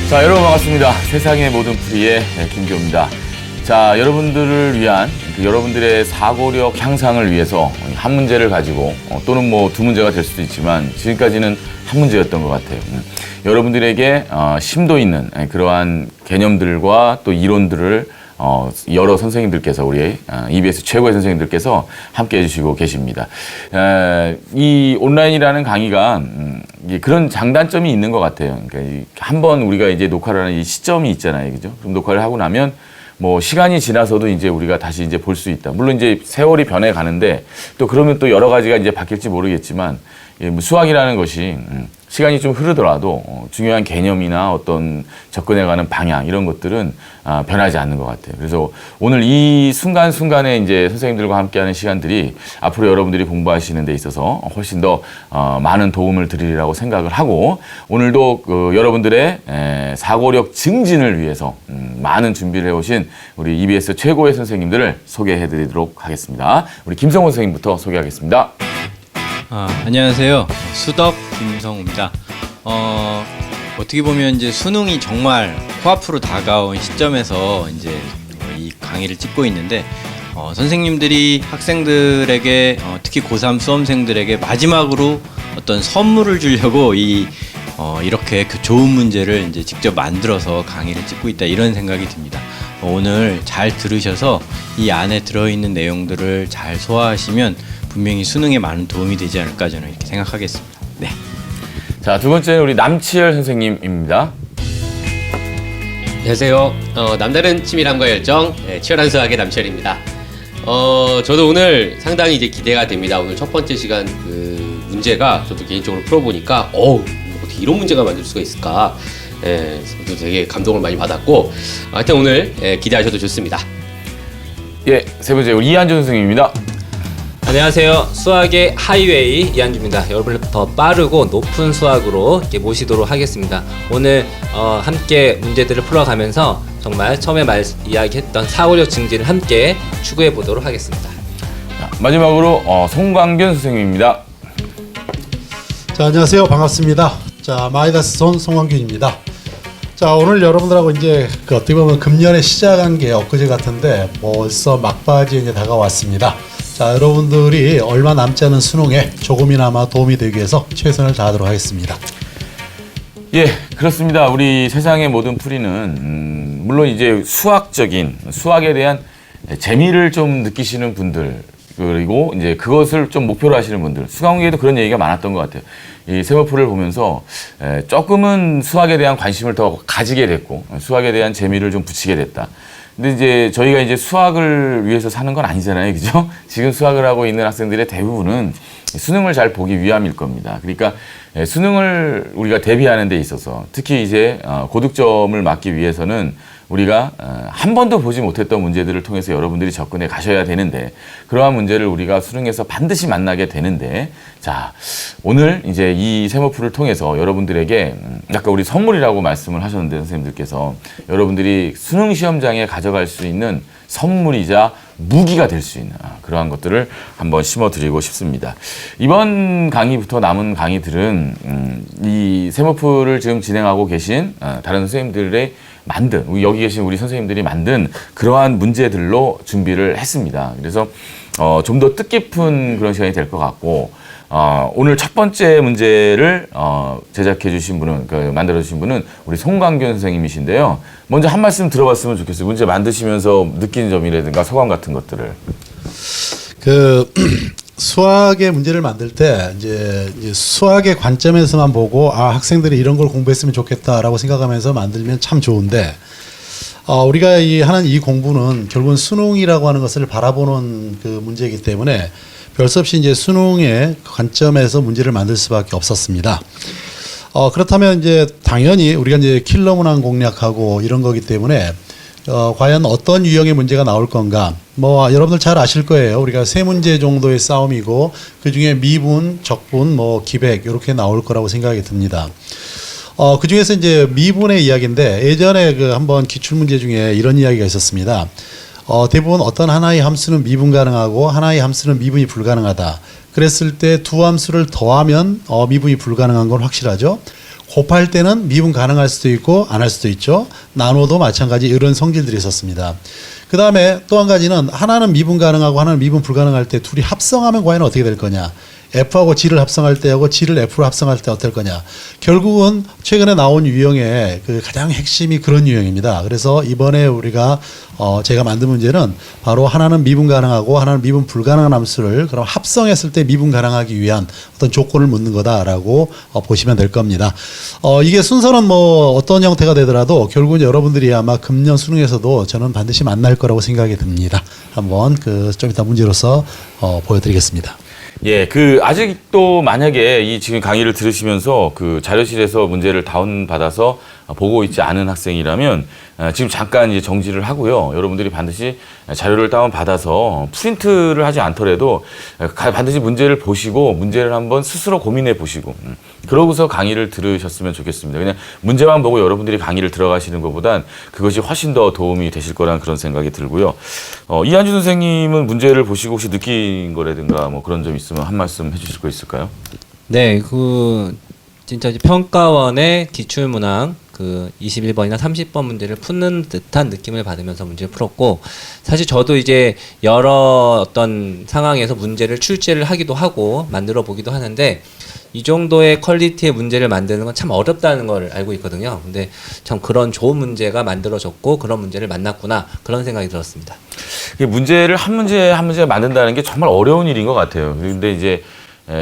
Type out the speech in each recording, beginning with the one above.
자, 여러분 반갑습니다. 세상의 모든 풀이의 김교입니다. 자, 여러분들을 위한 여러분들의 사고력 향상을 위해서 한 문제를 가지고 또는 뭐 두 문제가 될 수도 있지만 지금까지는 한 문제였던 것 같아요. 여러분들에게 심도 있는 그러한 개념들과 또 이론들을 여러 선생님들께서 우리 EBS 최고의 선생님들께서 함께 해주시고 계십니다. 이 온라인이라는 강의가 그런 장단점이 있는 것 같아요. 그러니까 한번 우리가 이제 녹화를 하는 이 시점이 있잖아요, 그죠? 그럼 녹화를 하고 나면 뭐 시간이 지나서도 이제 우리가 다시 이제 볼 수 있다. 물론 이제 세월이 변해 가는데 또 그러면 또 여러 가지가 이제 바뀔지 모르겠지만 수학이라는 것이 시간이 좀 흐르더라도 중요한 개념이나 어떤 접근해가는 방향 이런 것들은 변하지 않는 것 같아요. 그래서 오늘 이 순간순간에 이제 선생님들과 함께하는 시간들이 앞으로 여러분들이 공부하시는 데 있어서 훨씬 더 많은 도움을 드리리라고 생각을 하고 오늘도 여러분들의 사고력 증진을 위해서 많은 준비를 해오신 우리 EBS 최고의 선생님들을 소개해드리도록 하겠습니다. 우리 김성호 선생님부터 소개하겠습니다. 안녕하세요. 수덕 김성우입니다. 어떻게 보면 이제 수능이 정말 코앞으로 다가온 시점에서 이제 이 강의를 찍고 있는데 선생님들이 학생들에게 특히 고3 수험생들에게 마지막으로 어떤 선물을 주려고 이렇게 좋은 문제를 이제 직접 만들어서 강의를 찍고 있다 이런 생각이 듭니다. 오늘 잘 들으셔서 이 안에 들어있는 내용들을 잘 소화하시면 분명히 수능에 많은 도움이 되지 않을까 저는 이렇게 생각하겠습니다. 네. 자, 두 번째는 우리 남치열 선생님입니다. 안녕하세요. 남다른 치밀함과 열정, 치열한 수학의 남치열입니다. 저도 오늘 상당히 이제 기대가 됩니다. 오늘 첫 번째 시간 그 문제가 저도 개인적으로 풀어보니까 어떻게 이런 문제가 만들 수가 있을까? 저도 되게 감동을 많이 받았고 하여튼 오늘 기대하셔도 좋습니다. 예, 세 번째 우리 이한준 선생님입니다. 안녕하세요. 수학의 하이웨이 이한주입니다. 여러분을 더 빠르고 높은 수학으로 이렇게 모시도록 하겠습니다. 오늘 함께 문제들을 풀어가면서 정말 처음에 이야기했던 사고력 증진을 함께 추구해 보도록 하겠습니다. 자, 마지막으로 송광균 선생님입니다. 자, 안녕하세요. 반갑습니다. 자, 마이다스 손 송광균입니다. 자, 오늘 여러분들하고 이제 어떻게 보면 금년에 시작한 게 엊그제 같은데 벌써 막바지에 이제 다가왔습니다. 자, 여러분들이 얼마 남지 않은 수능에 조금이나마 도움이 되기 위해서 최선을 다하도록 하겠습니다. 예, 그렇습니다. 우리 세상의 모든 풀이는 물론 이제 수학에 대한 재미를 좀 느끼시는 분들 그리고 이제 그것을 좀 목표로 하시는 분들 수강후에도 그런 얘기가 많았던 것 같아요. 이 세모풀을 보면서 조금은 수학에 대한 관심을 더 가지게 됐고 수학에 대한 재미를 좀 붙이게 됐다. 근데 이제 저희가 이제 수학을 위해서 사는 건 아니잖아요, 그죠? 지금 수학을 하고 있는 학생들의 대부분은 수능을 잘 보기 위함일 겁니다. 그러니까 수능을 우리가 대비하는 데 있어서 특히 이제 고득점을 맞기 위해서는 우리가 한 번도 보지 못했던 문제들을 통해서 여러분들이 접근해 가셔야 되는데 그러한 문제를 우리가 수능에서 반드시 만나게 되는데 자, 오늘 이제 이 세모풀을 통해서 여러분들에게 아까 우리 선물이라고 말씀을 하셨는데 선생님들께서 여러분들이 수능 시험장에 가져갈 수 있는 선물이자 무기가 될 수 있는 그러한 것들을 한번 심어드리고 싶습니다. 이번 강의부터 남은 강의들은 이 세모풀을 지금 진행하고 계신 다른 선생님들의 여기 계신 우리 선생님들이 만든 그러한 문제들로 준비를 했습니다. 그래서 좀 더 뜻깊은 그런 시간이 될 것 같고 오늘 첫 번째 문제를 제작해 주신 분은 만들어 주신 분은 우리 송광균 선생님이신데요. 먼저 한 말씀 들어봤으면 좋겠어요. 문제 만드시면서 느낀 점이라든가 소감 같은 것들을. 수학의 문제를 만들 때 이제 수학의 관점에서만 보고 학생들이 이런 걸 공부했으면 좋겠다라고 생각하면서 만들면 참 좋은데 우리가 하는 이 공부는 결국은 수능이라고 하는 것을 바라보는 그 문제이기 때문에 별 수 없이 이제 수능의 관점에서 문제를 만들 수밖에 없었습니다. 그렇다면 이제 당연히 우리가 이제 킬러 문항 공략하고 이런 거기 때문에 과연 어떤 유형의 문제가 나올 건가? 여러분들 잘 아실 거예요. 우리가 세 문제 정도의 싸움이고 그 중에 미분, 적분, 기백 이렇게 나올 거라고 생각이 듭니다. 그 중에서 이제 미분의 이야기인데 예전에 한번 기출문제 중에 이런 이야기가 있었습니다. 대부분 어떤 하나의 함수는 미분 가능하고 하나의 함수는 미분이 불가능하다. 그랬을 때 두 함수를 더하면 미분이 불가능한 건 확실하죠. 곱할 때는 미분 가능할 수도 있고 안 할 수도 있죠. 나눠도 마찬가지 이런 성질들이 있었습니다. 그 다음에 또 한 가지는 하나는 미분 가능하고 하나는 미분 불가능할 때 둘이 합성하면 과연 어떻게 될 거냐. F하고 G를 합성할 때하고 G를 F로 합성할 때 어떨 거냐. 결국은 최근에 나온 유형의 그 가장 핵심이 그런 유형입니다. 그래서 이번에 우리가 제가 만든 문제는 바로 하나는 미분 가능하고 하나는 미분 불가능한 함수를 그럼 합성했을 때 미분 가능하기 위한 어떤 조건을 묻는 거다라고 보시면 될 겁니다. 이게 순서는 뭐 어떤 형태가 되더라도 결국은 여러분들이 아마 금년 수능에서도 저는 반드시 만날 거라고 생각이 듭니다. 한번 좀 이따 문제로서 보여드리겠습니다. 예, 아직도 만약에 이 지금 강의를 들으시면서 그 자료실에서 문제를 다운받아서 보고 있지 않은 학생이라면 지금 잠깐 이제 정지를 하고요. 여러분들이 반드시 자료를 다운받아서 프린트를 하지 않더라도 반드시 문제를 보시고 문제를 한번 스스로 고민해 보시고 그러고서 강의를 들으셨으면 좋겠습니다. 그냥 문제만 보고 여러분들이 강의를 들어가시는 것보단 그것이 훨씬 더 도움이 되실 거라는 그런 생각이 들고요. 이한주 선생님은 문제를 보시고 혹시 느낀 거라든가 뭐 그런 점 있으면 한 말씀 해주실 거 있을까요? 네, 진짜 이제 평가원의 기출문항 21번이나 30번 문제를 푸는 듯한 느낌을 받으면서 문제를 풀었고, 사실 저도 이제 여러 어떤 상황에서 문제를 출제를 하기도 하고 만들어 보기도 하는데 이 정도의 퀄리티의 문제를 만드는 건 참 어렵다는 걸 알고 있거든요. 근데 참 그런 좋은 문제가 만들어졌고 그런 문제를 만났구나, 그런 생각이 들었습니다. 문제를 한 문제 한 문제 만든다는 게 정말 어려운 일인 것 같아요. 그런데 이제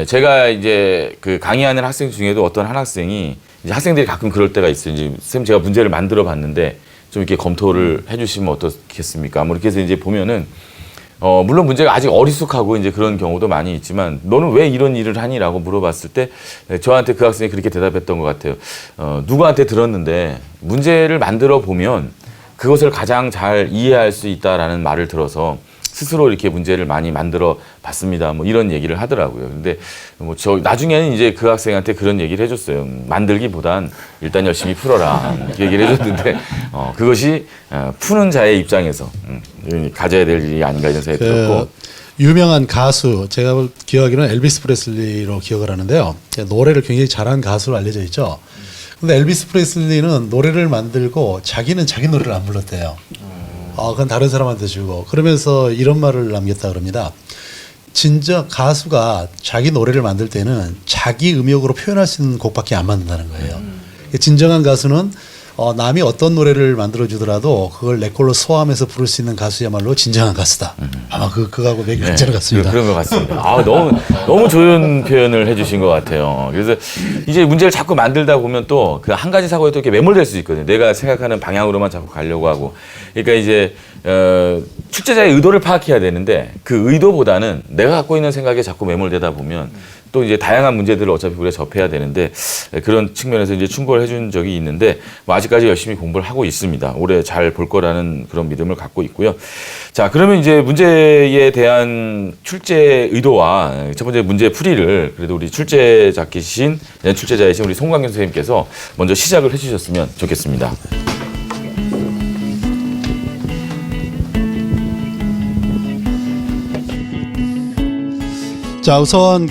제가 이제 강의하는 학생 중에도 어떤 한 학생이 이제 학생들이 가끔 그럴 때가 있어요. 이제 쌤 제가 문제를 만들어 봤는데 좀 이렇게 검토를 해주시면 어떻겠습니까? 뭐 이렇게 해서 이제 보면은 물론 문제가 아직 어리숙하고 이제 그런 경우도 많이 있지만 너는 왜 이런 일을 하니라고 물어봤을 때 저한테 그 학생이 그렇게 대답했던 것 같아요. 누구한테 들었는데 문제를 만들어 보면 그것을 가장 잘 이해할 수 있다라는 말을 들어서 스스로 이렇게 문제를 많이 만들어 봤습니다. 뭐 이런 얘기를 하더라고요. 근데 나중에는 이제 그 학생한테 그런 얘기를 해줬어요. 만들기보단 일단 열심히 풀어라. 이렇게 얘기를 해줬는데, 그것이 푸는 자의 입장에서 가져야 될 일이 아닌가 이런 생각이 들었고. 유명한 가수, 제가 기억하기로는 엘비스 프레슬리로 기억을 하는데요. 노래를 굉장히 잘하는 가수로 알려져 있죠. 근데 엘비스 프레슬리는 노래를 만들고 자기는 자기 노래를 안 불렀대요. 그건 다른 사람한테 주고. 그러면서 이런 말을 남겼다 그럽니다. 진짜 가수가 자기 노래를 만들 때는 자기 음역으로 표현할 수 있는 곡밖에 안 만든다는 거예요. 진정한 가수는 남이 어떤 노래를 만들어주더라도 그걸 내 걸로 소화하면서 부를 수 있는 가수야말로 진정한 가수다. 아마 그거하고 매우 괜찮은 것 같습니다. 그런 것 같습니다. 너무 좋은 표현을 해주신 것 같아요. 그래서 이제 문제를 자꾸 만들다 보면 또 그 한 가지 사고에 또 이렇게 매몰될 수 있거든요. 내가 생각하는 방향으로만 자꾸 가려고 하고. 그러니까 이제 출제자의 의도를 파악해야 되는데 그 의도보다는 내가 갖고 있는 생각에 자꾸 매몰되다 보면 또 이제 다양한 문제들을 어차피 우리가 접해야 되는데 그런 측면에서 이제 충고를 해준 적이 있는데 뭐 아직까지 열심히 공부를 하고 있습니다. 올해 잘 볼 거라는 그런 믿음을 갖고 있고요. 자, 그러면 이제 문제에 대한 출제 의도와 첫 번째 문제 풀이를 그래도 우리 출제자이신 우리 송광현 선생님께서 먼저 시작을 해주셨으면 좋겠습니다. 자, 우선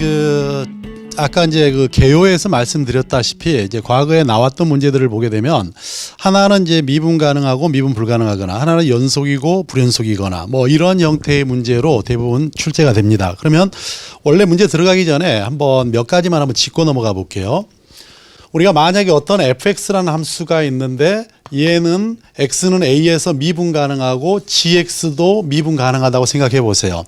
아까 이제 개요에서 말씀드렸다시피 이제 과거에 나왔던 문제들을 보게 되면 하나는 이제 미분 가능하고 미분 불가능하거나 하나는 연속이고 불연속이거나 뭐 이런 형태의 문제로 대부분 출제가 됩니다. 그러면 원래 문제 들어가기 전에 한번 몇 가지만 한번 짚고 넘어가 볼게요. 우리가 만약에 어떤 fx라는 함수가 있는데 얘는 x는 a에서 미분 가능하고 gx도 미분 가능하다고 생각해 보세요.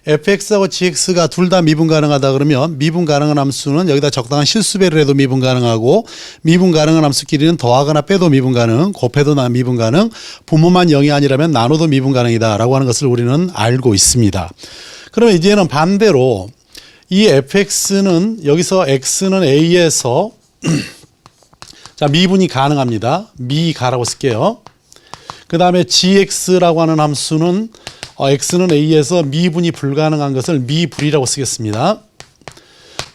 fx하고 gx가 둘 다 미분 가능하다 그러면 미분 가능한 함수는 여기다 적당한 실수배를 해도 미분 가능하고 미분 가능한 함수끼리는 더하거나 빼도 미분 가능, 곱해도 미분 가능, 분모만 0이 아니라면 나눠도 미분 가능이다 라고 하는 것을 우리는 알고 있습니다. 그러면 이제는 반대로 이 fx는 여기서 x는 a에서 자, 미분이 가능합니다. 미가라고 쓸게요. 그 다음에 gx라고 하는 함수는 x는 a에서 미분이 불가능한 것을 미불이라고 쓰겠습니다.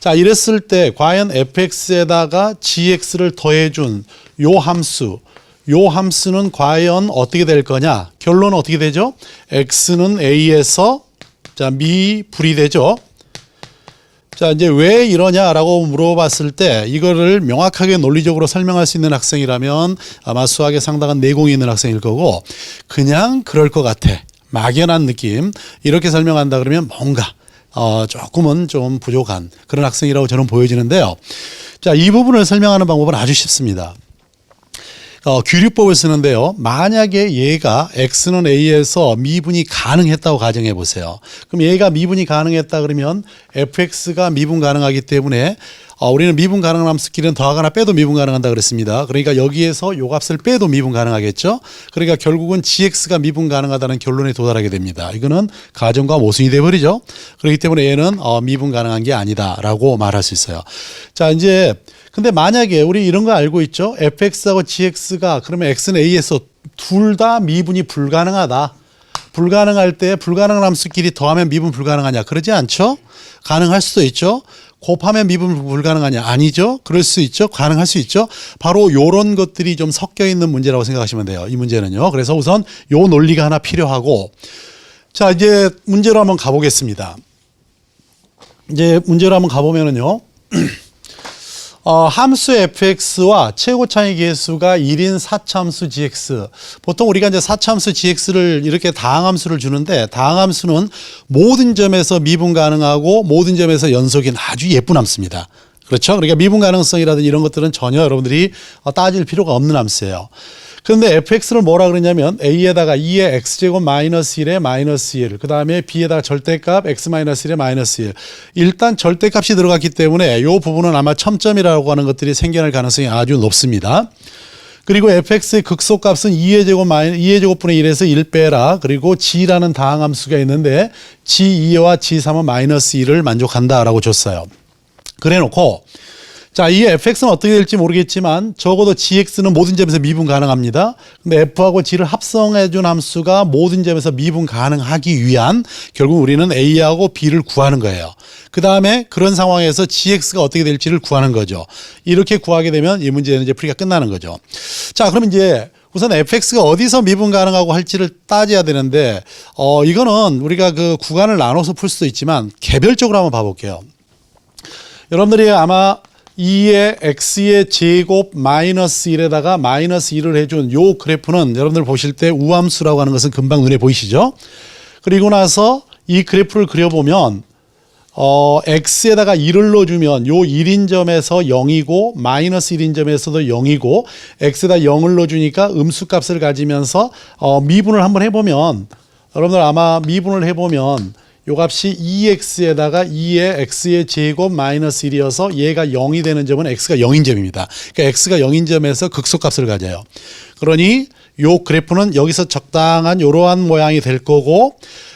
자, 이랬을 때 과연 fx에다가 gx를 더해준 요 함수는 과연 어떻게 될 거냐? 결론은 어떻게 되죠? x는 a에서 자, 미불이 되죠. 자, 이제 왜 이러냐라고 물어봤을 때 이거를 명확하게 논리적으로 설명할 수 있는 학생이라면 아마 수학에 상당한 내공이 있는 학생일 거고, 그냥 그럴 것 같아, 막연한 느낌, 이렇게 설명한다 그러면 뭔가 조금은 좀 부족한 그런 학생이라고 저는 보여지는데요. 자, 이 부분을 설명하는 방법은 아주 쉽습니다. 규律법을 쓰는데요. 만약에 얘가 x는 a에서 미분이 가능했다고 가정해 보세요. 그럼 얘가 미분이 가능했다 그러면 fx가 미분 가능하기 때문에 우리는 미분 가능한 함수끼리는 더하거나 빼도 미분 가능한다 그랬습니다. 그러니까 여기에서 요 값을 빼도 미분 가능하겠죠. 그러니까 결국은 gx가 미분 가능하다는 결론에 도달하게 됩니다. 이거는 가정과 모순이 돼버리죠. 그렇기 때문에 얘는 미분 가능한 게 아니다라고 말할 수 있어요. 자, 이제 근데 만약에 우리 이런 거 알고 있죠. fx하고 gx가 그러면 x는 a에서 둘 다 미분이 불가능하다. 불가능할 때 불가능한 함수끼리 더하면 미분 불가능하냐? 그러지 않죠? 가능할 수도 있죠. 곱하면 미분 불가능하냐? 아니죠. 그럴 수 있죠. 가능할 수 있죠. 바로 요런 것들이 좀 섞여 있는 문제라고 생각하시면 돼요. 이 문제는요. 그래서 우선 요 논리가 하나 필요하고, 자, 이제 문제로 한번 가보겠습니다. 이제 문제로 한번 가보면은요. 함수 fx와 최고 차이 계수가 1인 사차함수 gx. 보통 우리가 이제 사차함수 gx를 이렇게 다항함수를 주는데, 다항함수는 모든 점에서 미분 가능하고 모든 점에서 연속인 아주 예쁜 함수입니다. 그렇죠? 그러니까 미분 가능성이라든지 이런 것들은 전혀 여러분들이 따질 필요가 없는 함수예요. 그런데 fx를 뭐라 그러냐면 a에다가 2의 x제곱 마이너스 1에 마이너스 1, 그 다음에 b에다가 절대값 x 마이너스 1에 마이너스 1. 일단 절대값이 들어갔기 때문에 이 부분은 아마 첨점이라고 하는 것들이 생겨날 가능성이 아주 높습니다. 그리고 fx의 극소값은 2의 제곱분의 1에서 1 빼라. 그리고 g라는 다항함수가 있는데 g2와 g3은 마이너스 1을 만족한다라고 줬어요. 그래 놓고, 자, 이 fx는 어떻게 될지 모르겠지만 적어도 gx는 모든 점에서 미분 가능합니다. 근데 f하고 g를 합성해 준 함수가 모든 점에서 미분 가능하기 위한, 결국 우리는 a하고 b를 구하는 거예요. 그 다음에 그런 상황에서 gx가 어떻게 될지를 구하는 거죠. 이렇게 구하게 되면 이 문제는 이제 풀이가 끝나는 거죠. 자, 그럼 이제 우선 fx가 어디서 미분 가능하고 할지를 따져야 되는데, 이거는 우리가 그 구간을 나눠서 풀 수도 있지만 개별적으로 한번 봐볼게요. 여러분들이 아마 2의 x의 제곱 마이너스 1에다가 마이너스 1을 해준 요 그래프는 여러분들 보실 때 우함수라고 하는 것은 금방 눈에 보이시죠? 그리고 나서 이 그래프를 그려보면 x에다가 1을 넣어주면 요 1인 점에서 0이고 마이너스 1인 점에서도 0이고 x에다 0을 넣어주니까 음수값을 가지면서 미분을 한번 해보면, 여러분들 아마 미분을 해보면 요 값이 2x에다가 2의 x의 제곱 마이너스 1이어서 얘가 0이 되는 점은 x가 0인 점입니다. 그러니까 x가 0인 점에서 극소값을 가져요. 그러니 요 그래프는 여기서 적당한 요러한 모양이 될 거고,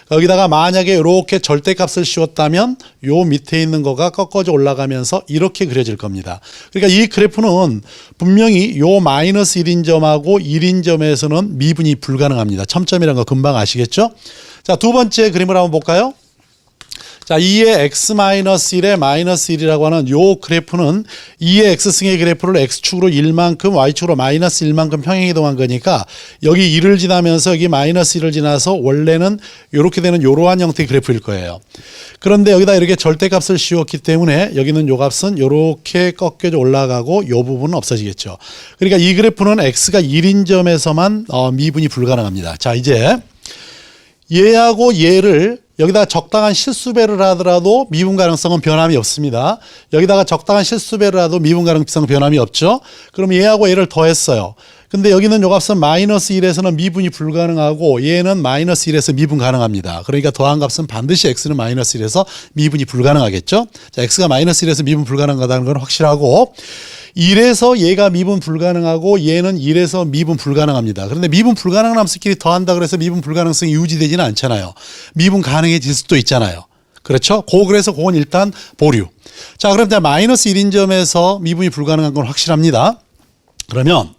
여기다가 만약에 이렇게 절대값을 씌웠다면 요 밑에 있는 거가 꺾어져 올라가면서 이렇게 그려질 겁니다. 그러니까 이 그래프는 분명히 요 마이너스 1인 점하고 1인 점에서는 미분이 불가능합니다. 첨점이라는 거 금방 아시겠죠? 자, 두 번째 그림을 한번 볼까요? 자, 2의 x-1에 마이너스 1이라고 하는 요 그래프는 2의 x승의 그래프를 x축으로 1만큼 y축으로 마이너스 1만큼 평행이동한 거니까 여기 1을 지나면서 여기 마이너스 1을 지나서 원래는 이렇게 되는 요러한 형태의 그래프일 거예요. 그런데 여기다 이렇게 절대값을 씌웠기 때문에 여기는 요 값은 이렇게 꺾여져 올라가고 요 부분은 없어지겠죠. 그러니까 이 그래프는 x가 1인 점에서만 미분이 불가능합니다. 자, 이제 얘하고 얘를 여기다가 적당한 실수배를 하더라도 미분 가능성은 변함이 없습니다. 여기다가 적당한 실수배를 하도 미분 가능성은 변함이 없죠. 그럼 얘하고 얘를 더했어요. 근데 여기는 요 값은 마이너스 1에서는 미분이 불가능하고 얘는 마이너스 1에서 미분 가능합니다. 그러니까 더한 값은 반드시 x는 마이너스 1에서 미분이 불가능하겠죠. 자, x가 마이너스 1에서 미분 불가능하다는 건 확실하고, 1에서 얘가 미분 불가능하고 얘는 1에서 미분 불가능합니다. 그런데 미분 불가능한 함수끼리 더한다 그래서 미분 불가능성이 유지되지는 않잖아요. 미분 가능해질 수도 있잖아요. 그렇죠? 그래서 그건 일단 보류. 자, 그럼 이제 마이너스 1인 점에서 미분이 불가능한 건 확실합니다. 그러면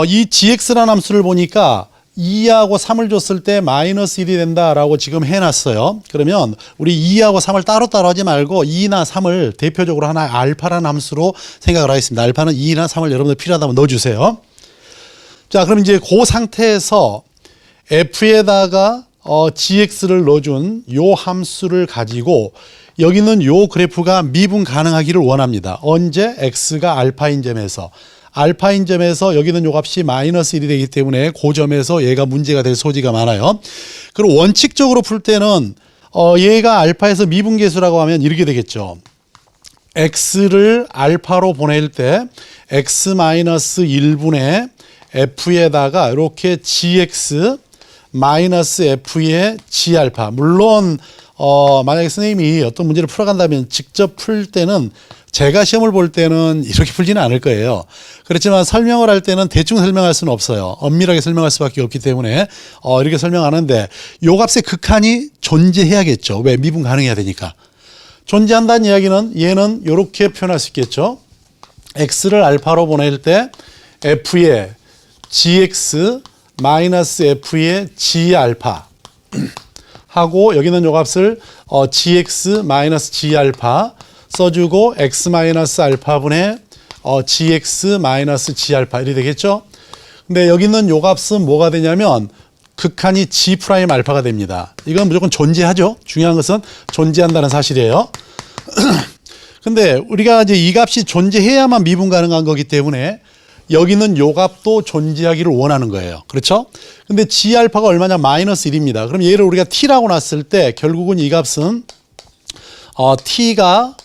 이 gx라는 함수를 보니까 2하고 3을 줬을 때 마이너스 1이 된다라고 지금 해놨어요. 그러면 우리 2하고 3을 따로따로 하지 말고 2나 3을 대표적으로 하나 알파라는 함수로 생각을 하겠습니다. 알파는 2나 3을 여러분들 필요하다면 넣어주세요. 자, 그럼 이제 그 상태에서 f에다가 gx를 넣어준 요 함수를 가지고 여기는 요 그래프가 미분 가능하기를 원합니다. 언제? x가 알파인 점에서. 알파인 점에서 여기는 요 값이 마이너스 1이 되기 때문에 그 점에서 얘가 문제가 될 소지가 많아요. 그리고 원칙적으로 풀 때는 얘가 알파에서 미분계수라고 하면 이렇게 되겠죠. x를 알파로 보낼 때 x-1분의 f에다가 이렇게 gx 마이너스 f의 g알파. 물론 만약에 선생님이 어떤 문제를 풀어간다면 직접 풀 때는 제가 시험을 볼 때는 이렇게 풀지는 않을 거예요. 그렇지만 설명을 할 때는 대충 설명할 수는 없어요. 엄밀하게 설명할 수밖에 없기 때문에 이렇게 설명하는데 요 값의 극한이 존재해야겠죠. 왜? 미분 가능해야 되니까. 존재한다는 이야기는 얘는 이렇게 표현할 수 있겠죠. x를 알파로 보낼 때 f의 gx 마이너스 f의 g알파 하고 여기는 요 값을 gx 마이너스 g알파 써주고 x 마이너스 알파분의 gx 마이너스 g알파 이렇게 되겠죠. 근데 여기 있는 요 값은 뭐가 되냐면 극한이 g 프라임 알파가 됩니다. 이건 무조건 존재하죠. 중요한 것은 존재한다는 사실이에요. 근데 우리가 이제 이 값이 존재해야만 미분 가능한 거기 때문에 여기는 요 값도 존재하기를 원하는 거예요. 그렇죠? 근데 g 알파가 얼마냐? 마이너스 1입니다. 그럼 얘를 우리가 t라고 놨을 때 결국은 이 값은 t가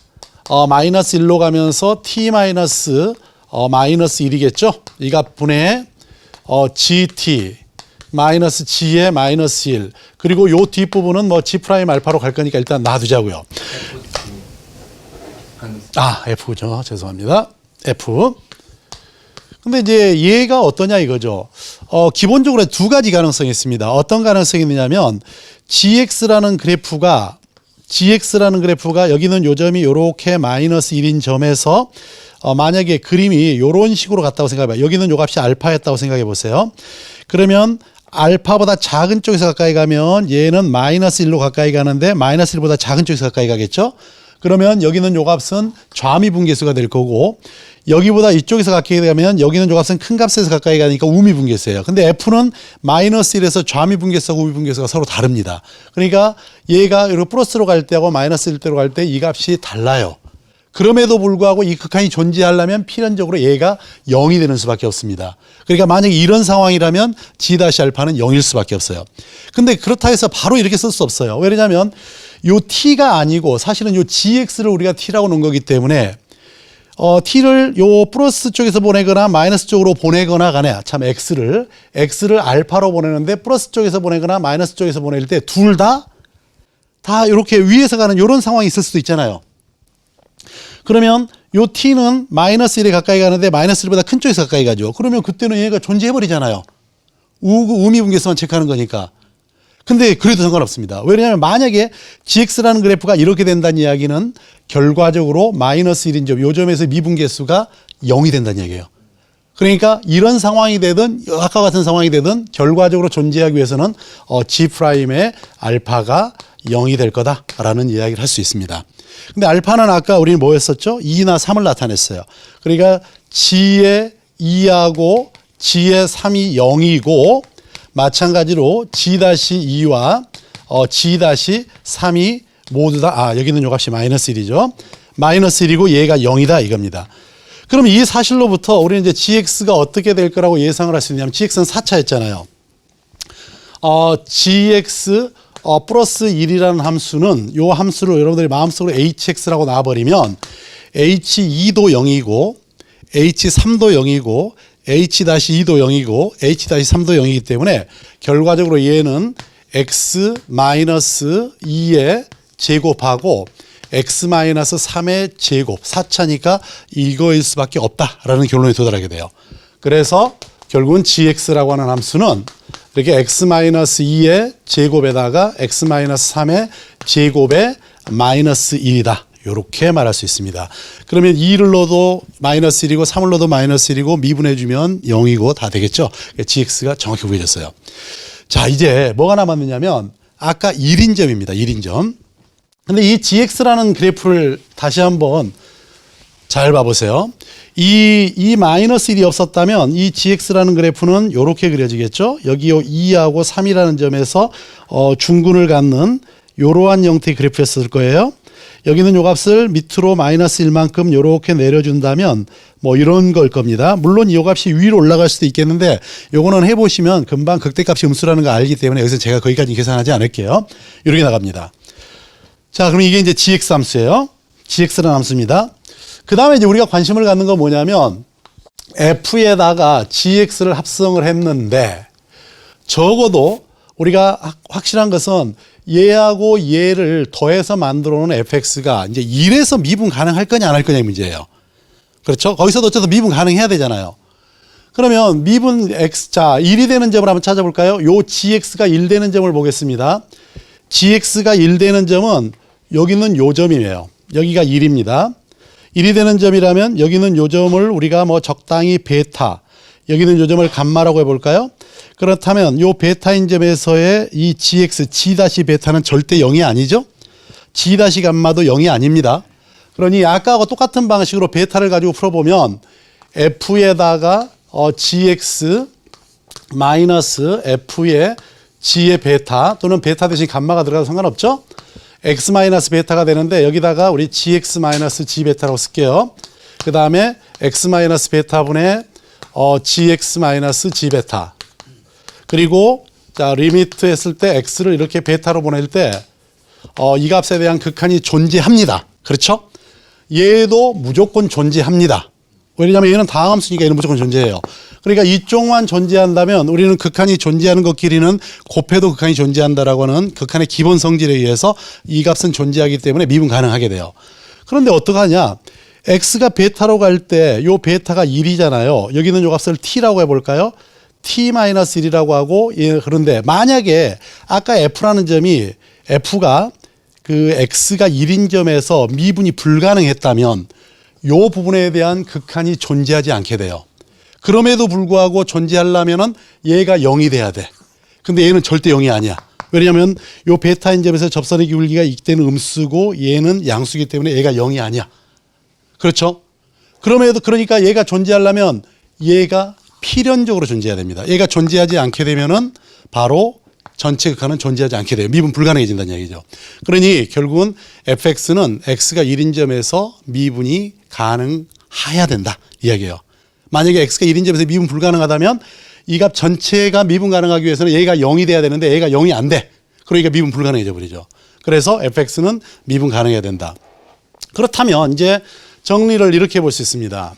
마이너스 1로 가면서 t 마이너스 마이너스 1이겠죠? 이 값 분의 gt 마이너스 g의 마이너스 1 그리고 요 뒷부분은 뭐 g 프라임 알파로 갈 거니까 일단 놔두자고요. F죠. 죄송합니다. F. 근데 이제 얘가 어떠냐 이거죠. 기본적으로 두 가지 가능성이 있습니다. 어떤 가능성이 있느냐면 GX라는 그래프가 여기는 요 점이 요렇게 마이너스 1인 점에서 만약에 그림이 요런 식으로 갔다고 생각해봐요. 여기는 요 값이 알파였다고 생각해 보세요. 그러면 알파보다 작은 쪽에서 가까이 가면 얘는 마이너스 1로 가까이 가는데 마이너스 1보다 작은 쪽에서 가까이 가겠죠. 그러면 여기는 요 값은 좌미분계수가 될 거고 여기보다 이쪽에서 가까이 가면 여기는 요 값은 큰 값에서 가까이 가니까 우미분계수예요. 근데 F는 마이너스 1에서 좌미분계수하고 우미분계수가 서로 다릅니다. 그러니까 얘가 이렇게 플러스로 갈 때하고 마이너스 1대로 갈 때 이 값이 달라요. 그럼에도 불구하고 이 극한이 존재하려면 필연적으로 얘가 0이 되는 수밖에 없습니다. 그러니까 만약에 이런 상황이라면 G-알파는 0일 수밖에 없어요. 근데 그렇다 해서 바로 이렇게 쓸 수 없어요. 왜냐하면 요 T가 아니고 사실은 요 GX를 우리가 T라고 놓은 거기 때문에 T를 요 플러스 쪽에서 보내거나 마이너스 쪽으로 보내거나 간에 참 X를 알파로 보내는데 플러스 쪽에서 보내거나 마이너스 쪽에서 보낼 때 둘 다 이렇게 위에서 가는 이런 상황이 있을 수도 있잖아요. 그러면 요 T는 마이너스 1에 가까이 가는데 마이너스 1보다 큰 쪽에서 가까이 가죠. 그러면 그때는 얘가 존재해버리잖아요. 우미분계수만 체크하는 거니까. 근데 그래도 상관없습니다. 왜냐하면 만약에 GX라는 그래프가 이렇게 된다는 이야기는 결과적으로 마이너스 1인 점, 요 점에서 미분계수가 0이 된다는 이야기예요. 그러니까 이런 상황이 되든 아까 같은 상황이 되든 결과적으로 존재하기 위해서는 G'의 알파가 0이 될 거다라는 이야기를 할 수 있습니다. 근데 알파는 아까 우리는 뭐 했었죠? 2나 3을 나타냈어요. 그러니까 G의 2하고 G의 3이 0이고 마찬가지로 G-2와 G-3이 모두 다 여기는 요 값이 마이너스 1이죠. 마이너스 1이고 얘가 0이다 이겁니다. 그럼 이 사실로부터 우리는 이제 GX가 어떻게 될 거라고 예상을 할 수 있냐면 GX는 4차였잖아요. GX 플러스 1이라는 함수는 요 함수를 여러분들이 마음속으로 HX라고 놔버리면 H2도 0이고 H3도 0이고 H-2도 0이고 H-3도 0이기 때문에 결과적으로 얘는 X-2의 제곱하고 X-3의 제곱 4차니까 이거일 수밖에 없다라는 결론에 도달하게 돼요. 그래서 결국은 GX라고 하는 함수는 이렇게 X-2의 제곱에다가 X-3의 제곱에 마이너스 1이다. 이렇게 말할 수 있습니다. 그러면 2를 넣어도 마이너스 1이고 3을 넣어도 마이너스 1이고 미분해주면 0이고 다 되겠죠. GX가 정확히 구해졌어요. 자, 이제 뭐가 남았느냐면 아까 1인점입니다. 1인점. 근데 이 GX라는 그래프를 다시 한번 잘 봐보세요. 이 마이너스 1이 없었다면 이 GX라는 그래프는 이렇게 그려지겠죠. 여기 2하고 3이라는 점에서 중군을 갖는 이러한 형태의 그래프였을 거예요. 여기 있는 요 값을 밑으로 마이너스 1만큼 요렇게 내려준다면 뭐 이런 걸 겁니다. 물론 이 값이 위로 올라갈 수도 있겠는데 요거는 해보시면 금방 극대값이 음수라는 거 알기 때문에 여기서 제가 거기까지 계산하지 않을게요. 이렇게 나갑니다. 자, 그럼 이게 이제 gx 함수예요. gx라는 함수입니다. 그 다음에 이제 우리가 관심을 갖는 건 뭐냐면 f에다가 gx를 합성을 했는데 적어도 우리가 확실한 것은 얘하고 얘를 더해서 만들어 놓은 fx가 이제 1에서 미분 가능할 거냐 안 할 거냐 문제예요. 그렇죠? 거기서도 어쨌든 미분 가능해야 되잖아요. 그러면 미분 x, 자, 1이 되는 점을 한번 찾아볼까요? 요 gx가 1 되는 점을 보겠습니다. gx가 1 되는 점은 여기는 요 점이에요. 여기가 1입니다. 1이 되는 점이라면 여기는 요 점을 우리가 뭐 적당히 베타, 여기는 요 점을 감마라고 해볼까요? 그렇다면 요 베타인 점에서의 이 gx, g 베타는 절대 0이 아니죠? g 감마도 0이 아닙니다. 그러니 아까하고 똑같은 방식으로 베타를 가지고 풀어보면 f에다가 gx 마이너스 f의 g의 베타 또는 베타 대신 감마가 들어가도 상관없죠? x 마이너스 베타가 되는데 여기다가 우리 gx 마이너스 g 베타라고 쓸게요. 그 다음에 x 마이너스 베타분의 gx 마이너스 g 베타. 그리고 자 리미트 했을 때 x를 이렇게 베타로 보낼 때 이 값에 대한 극한이 존재합니다. 그렇죠? 얘도 무조건 존재합니다. 왜냐하면 얘는 다함수니까 얘는 무조건 존재해요. 그러니까 이쪽만 존재한다면 우리는 극한이 존재하는 것끼리는 곱해도 극한이 존재한다라고 하는 극한의 기본 성질에 의해서 이 값은 존재하기 때문에 미분 가능하게 돼요. 그런데 어떡하냐? x가 베타로 갈 때 요 베타가 1이잖아요. 여기는 요 값을 t라고 해볼까요? t-1이라고 하고, 예, 그런데 만약에 아까 f라는 점이 f가 그 x가 1인 점에서 미분이 불가능했다면 요 부분에 대한 극한이 존재하지 않게 돼요. 그럼에도 불구하고 존재하려면은 얘가 0이 돼야 돼. 근데 얘는 절대 0이 아니야. 왜냐하면 요 베타인 점에서 접선의 기울기가 이때는 음수고 얘는 양수기 때문에 얘가 0이 아니야. 그렇죠? 그럼에도 그러니까 얘가 존재하려면 얘가 필연적으로 존재해야 됩니다. 얘가 존재하지 않게 되면은 바로 전체 극한은 존재하지 않게 돼요. 미분 불가능해진다는 얘기죠. 그러니 결국은 fx는 x가 1인 점에서 미분이 가능해야 된다 이야기예요. 만약에 x가 1인 점에서 미분 불가능하다면 이 값 전체가 미분 가능하기 위해서는 얘가 0이 돼야 되는데 얘가 0이 안 돼. 그러니까 미분 불가능해져 버리죠. 그래서 fx는 미분 가능해야 된다. 그렇다면 이제 정리를 이렇게 볼 수 있습니다.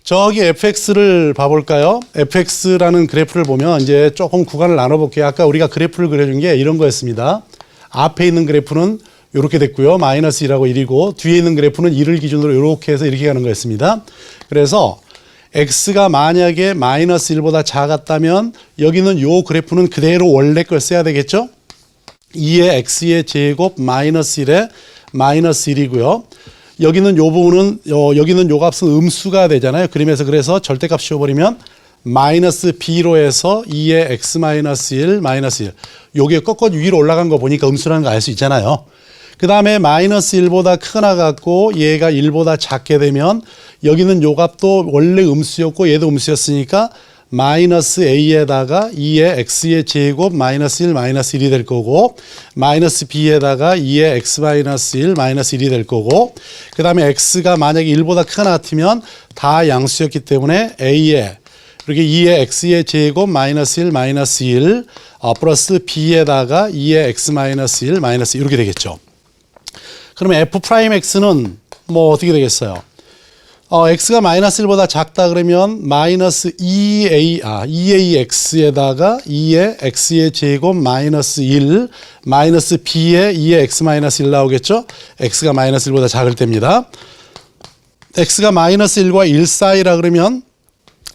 저기 fx를 봐볼까요? fx라는 그래프를 보면 이제 조금 구간을 나눠볼게요. 아까 우리가 그래프를 그려준 게 이런 거였습니다. 앞에 있는 그래프는 이렇게 됐고요. 마이너스 1하고 1이고 뒤에 있는 그래프는 1을 기준으로 이렇게 해서 이렇게 가는 거였습니다. 그래서 x가 만약에 마이너스 1보다 작았다면 여기는 요 그래프는 그대로 원래 걸 써야 되겠죠? 2의 x의 제곱 마이너스 1에 마이너스 1이고요. 여기는 요 부분은 여기는 요 값은 음수가 되잖아요. 그림에서 그래서 절대값 씌워버리면 마이너스 b로 해서 2의 x 마이너스 1 마이너스 1. 요게 꺾어 위로 올라간 거 보니까 음수라는 거 알 수 있잖아요. 그 다음에 마이너스 1보다 크거나 같고 얘가 1보다 작게 되면 여기는 요 값도 원래 음수였고 얘도 음수였으니까 마이너스 a에다가 2의 x의 제곱 마이너스 1 마이너스 1이 될 거고 마이너스 b에다가 2의 x 마이너스 1 마이너스 1이 될 거고 그 다음에 x가 만약에 1보다 크거나 같으면 다 양수였기 때문에 a에 이렇게 2의 x의 제곱 마이너스 1 마이너스 1 플러스 b에다가 2의 x 마이너스 1 마이너스 이렇게 되겠죠. 그러면 f'x는 뭐 어떻게 되겠어요? x가 마이너스 1보다 작다 그러면 마이너스 2ax에다가 2의 x의 제곱 마이너스 1 마이너스 b에 2의 x 마이너스 1 나오겠죠? x가 마이너스 1보다 작을 때입니다. x가 마이너스 1과 1 사이라 그러면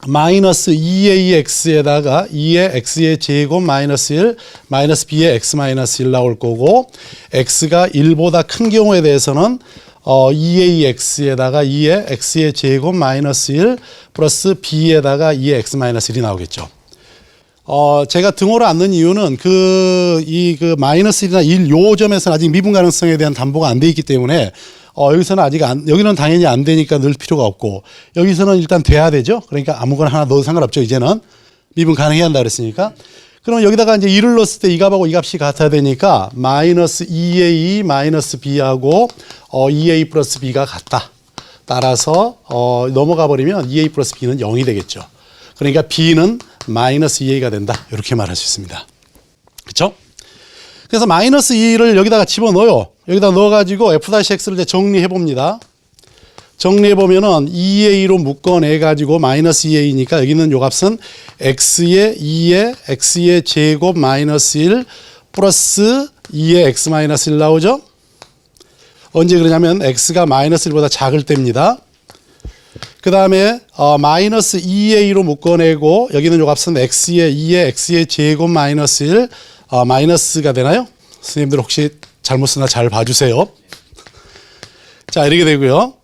마이너스 2ax에다가 2의 x의 제곱 마이너스 1 마이너스 b의 x 마이너스 1 나올 거고 x가 1보다 큰 경우에 대해서는 2ax에다가 2의 x의 제곱 마이너스 1 플러스 b에다가 2의 x 마이너스 1이 나오겠죠. 제가 등호를 안 넣은 이유는 그 마이너스 1이나 1 요 점에서는 아직 미분 가능성에 대한 담보가 안 돼 있기 때문에 여기서는 아직 여기는 당연히 안 되니까 넣을 필요가 없고 여기서는 일단 돼야 되죠. 그러니까 아무거나 하나 넣어도 상관없죠. 이제는 미분 가능해야 한다 그랬으니까. 그러면 여기다가 이제 2를 넣었을 때 이 값하고 이 값이 같아야 되니까 마이너스 2a 마이너스 b하고 2a 플러스 b가 같다. 따라서 넘어가 버리면 2a 플러스 b는 0이 되겠죠. 그러니까 b는 마이너스 2a가 된다. 이렇게 말할 수 있습니다. 그렇죠? 그래서 마이너스 2를 여기다가 집어넣어요. 여기다 넣어가지고 f-x를 이제 정리해 봅니다. 정리해 보면은 2a로 묶어내가지고 마이너스 2a니까 여기 있는 요 값은 x의 2의 x의 제곱 마이너스 1 플러스 2의 x 마이너스 1 나오죠? 언제 그러냐면 x가 마이너스 1보다 작을 때입니다. 그 다음에 마이너스 2a로 묶어내고 여기 있는 요 값은 x의 2의 x의 제곱 마이너스 1 마이너스가 되나요? 선생님들 혹시 잘못 쓰나 잘 봐주세요. 자, 이렇게 되고요.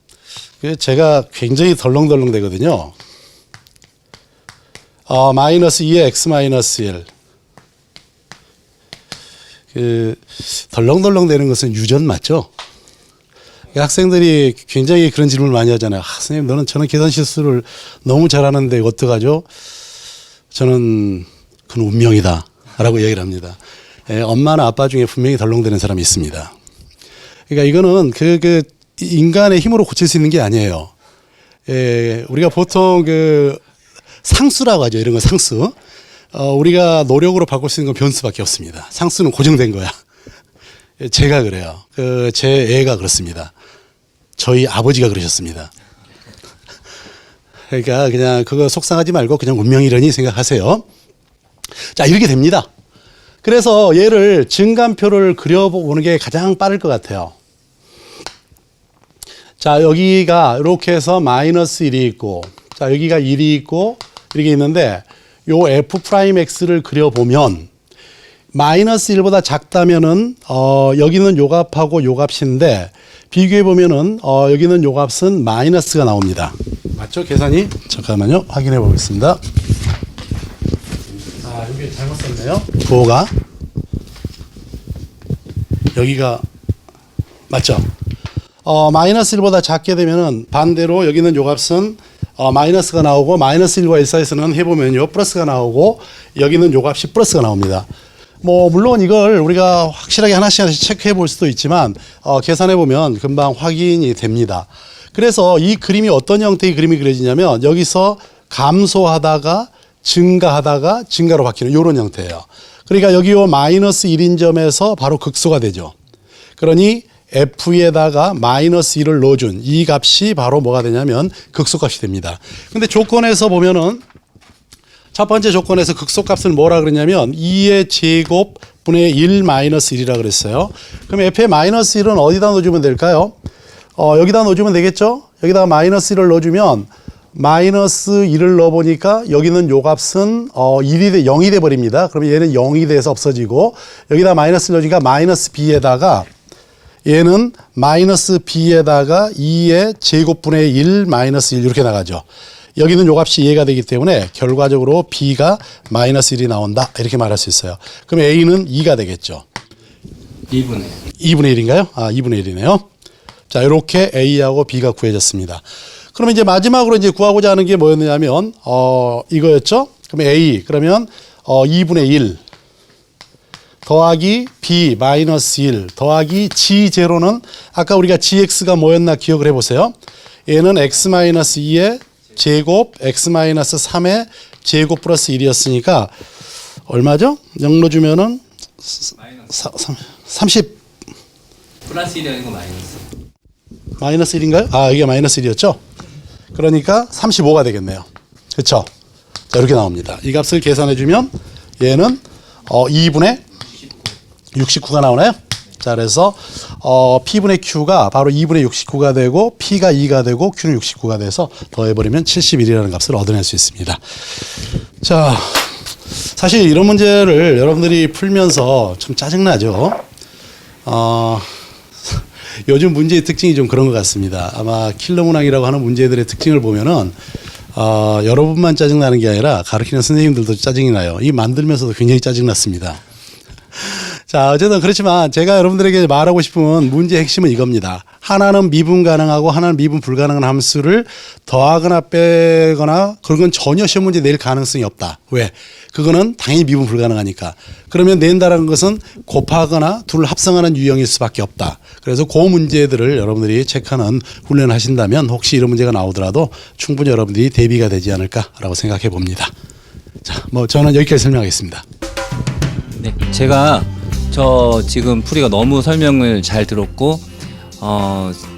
제가 굉장히 덜렁덜렁 되거든요. 마이너스 2의 x 마이너스 1. 덜렁덜렁 되는 것은 유전 맞죠? 학생들이 굉장히 그런 질문을 많이 하잖아요. 선생님, 저는 계산 실수를 너무 잘하는데 어떡하죠? 저는 그건 운명이다. 라고 얘기를 합니다. 엄마나 아빠 중에 분명히 덜렁대는 사람이 있습니다. 그러니까 이거는 인간의 힘으로 고칠 수 있는 게 아니에요. 우리가 보통 상수라고 하죠. 이런 건 상수. 우리가 노력으로 바꿀 수 있는 건 변수밖에 없습니다. 상수는 고정된 거야. 제가 그래요. 제 애가 그렇습니다. 저희 아버지가 그러셨습니다. 그러니까 그냥 그거 속상하지 말고 그냥 운명이라니 생각하세요. 자, 이렇게 됩니다. 그래서 얘를 증간표를 그려보는 게 가장 빠를 것 같아요. 자, 여기가 이렇게 해서 마이너스 1이 있고, 자, 여기가 1이 있고, 이렇게 있는데, 요 f'x를 그려보면, 마이너스 1보다 작다면은, 여기는 요 값하고 요 값인데, 비교해보면은, 여기는 요 값은 마이너스가 나옵니다. 맞죠? 계산이? 잠깐만요. 확인해 보겠습니다. 아, 여기 잘못 썼네요. 부호가. 여기가, 맞죠? 마이너스 1보다 작게 되면은 반대로 여기는 요 값은 마이너스가 나오고 마이너스 1과 1 사이에서는 해보면요 플러스가 나오고 여기는 요 값이 플러스가 나옵니다. 뭐 물론 이걸 우리가 확실하게 하나씩 체크해 볼 수도 있지만 계산해 보면 금방 확인이 됩니다. 그래서 이 그림이 어떤 형태의 그림이 그려지냐면 여기서 감소하다가 증가하다가 증가로 바뀌는 이런 형태예요. 그러니까 여기 요 마이너스 1인 점에서 바로 극소가 되죠. 그러니 f에다가 마이너스 1을 넣어준 이 값이 바로 뭐가 되냐면 극소값이 됩니다. 근데 조건에서 보면은 첫 번째 조건에서 극소값을 뭐라 그러냐면 2의 제곱 분의 1 마이너스 1이라 그랬어요. 그럼 f의 마이너스 1은 어디다 넣어주면 될까요? 여기다 넣어주면 되겠죠? 여기다가 마이너스 1을 넣어주면 마이너스 1을 넣어보니까 여기는 요 값은 0이 돼 버립니다. 그러면 얘는 0이 돼서 없어지고 여기다 마이너스를 넣어주니까 마이너스 b에다가 얘는 마이너스 b에다가 2의 제곱분의 1 마이너스 1 이렇게 나가죠. 여기는 요 값이 이해가 되기 때문에 결과적으로 b가 마이너스 1이 나온다 이렇게 말할 수 있어요. 그럼 a는 2가 되겠죠. 2분의 1인가요? 아, 2분의 1이네요. 자, 이렇게 a하고 b가 구해졌습니다. 그러면 이제 마지막으로 이제 구하고자 하는 게 뭐였냐면 이거였죠. 그러면 a 그러면 2분의 1 더하기 b 마이너스 1 더하기 g0는 아까 우리가 gx가 뭐였나 기억을 해보세요. 얘는 x 마이너스 2의 제곱 x 마이너스 3의 제곱 플러스 1이었으니까 얼마죠? 0 넣어주면은 30 플러스 1이 아니고 마이너스. 마이너스 1인가요? 아, 이게 마이너스 1이었죠? 그러니까 35가 되겠네요. 그렇죠? 자, 이렇게 나옵니다. 이 값을 계산해주면 얘는 2분의 69가 나오나요? 자, 그래서 P분의 Q가 바로 2분의 69가 되고 P가 2가 되고 Q는 69가 돼서 더해버리면 71이라는 값을 얻어낼 수 있습니다. 자, 사실 이런 문제를 여러분들이 풀면서 좀 짜증나죠? 요즘 문제의 특징이 좀 그런 것 같습니다. 아마 킬러 문항이라고 하는 문제들의 특징을 보면은 여러분만 짜증나는 게 아니라 가르치는 선생님들도 짜증이 나요. 이 만들면서도 굉장히 짜증났습니다. 자, 어쨌든 그렇지만 제가 여러분들에게 말하고 싶은 문제의 핵심은 이겁니다. 하나는 미분 가능하고 하나는 미분 불가능한 함수를 더하거나 빼거나 그건 전혀 시험 문제 낼 가능성이 없다. 왜? 그거는 당연히 미분 불가능하니까. 그러면 낸다라는 것은 곱하거나 둘을 합성하는 유형일 수밖에 없다. 그래서 그 문제들을 여러분들이 체크하는 훈련을 하신다면 혹시 이런 문제가 나오더라도 충분히 여러분들이 대비가 되지 않을까라고 생각해 봅니다. 자, 뭐 저는 여기까지 설명하겠습니다. 네, 제가 저 지금 풀이가 너무 설명을 잘 들었고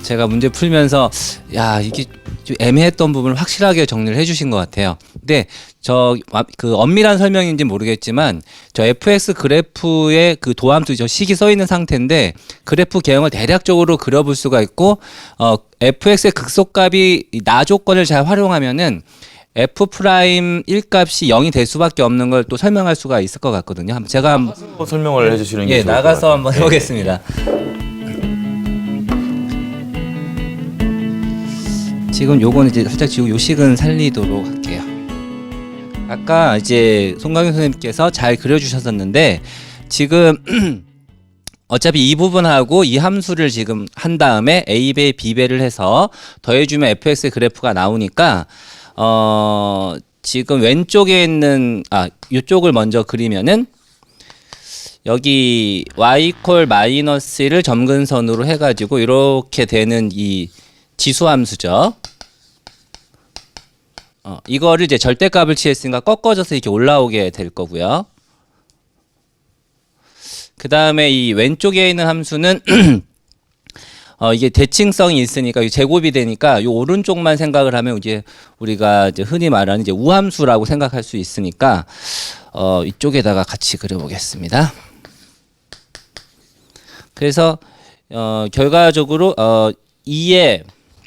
제가 문제 풀면서 야 이게 좀 애매했던 부분을 확실하게 정리를 해주신 것 같아요. 근데 저 그 엄밀한 설명인지 모르겠지만 저 fx 그래프의 그 도함수 저 식이 써 있는 상태인데 그래프 개형을 대략적으로 그려볼 수가 있고 fx의 극소값이 나 조건을 잘 활용하면은 f 프라임 1값이 0이 될 수밖에 없는 걸 또 설명할 수가 있을 것 같거든요. 제가 한번 설명을 해주시는 게 예 좋을 것 나가서 같아요. 한번 해보겠습니다. 지금 요거는 이제 살짝 지우고 요 식은 살리도록 할게요. 아까 이제 송강윤 선생님께서 잘 그려주셨었는데 지금 어차피 이 부분하고 이 함수를 지금 한 다음에 a배 b배를 해서 더해주면 fx의 그래프가 나오니까 지금 왼쪽에 있는 이쪽을 먼저 그리면은 여기 y 콜 마이너스 1을 점근선으로 해가지고 이렇게 되는 이 지수함수죠. 이거를 이제 절대값을 취했으니까 꺾어져서 이렇게 올라오게 될 거고요. 그 다음에 이 왼쪽에 있는 함수는 이게 대칭성이 있으니까 제곱이 되니까 이 오른쪽만 생각을 하면 이제 우리가 이제 흔히 말하는 이제 우함수라고 생각할 수 있으니까 이쪽에다가 같이 그려보겠습니다. 그래서 결과적으로 2에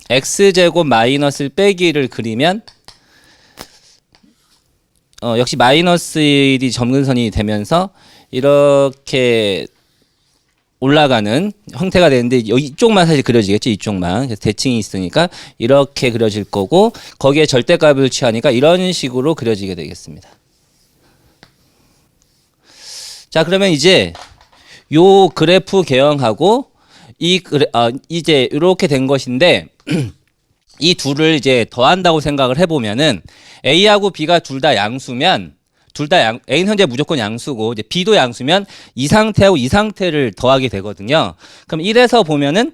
x제곱 마이너스 1 빼기를 그리면 역시 마이너스 1이 점근선이 되면서 이렇게 올라가는 형태가 되는데 이쪽만 사실 그려지겠죠. 이쪽만. 그래서 대칭이 있으니까 이렇게 그려질 거고 거기에 절대값을 취하니까 이런 식으로 그려지게 되겠습니다. 자, 그러면 이제 요 그래프 개형하고 이제 이렇게 된 것인데 이 둘을 이제 더한다고 생각을 해보면은 A하고 B가 둘 다 양수면 A는 현재 무조건 양수고 이제 B도 양수면 이 상태하고 이 상태를 더하게 되거든요. 그럼 1에서 보면은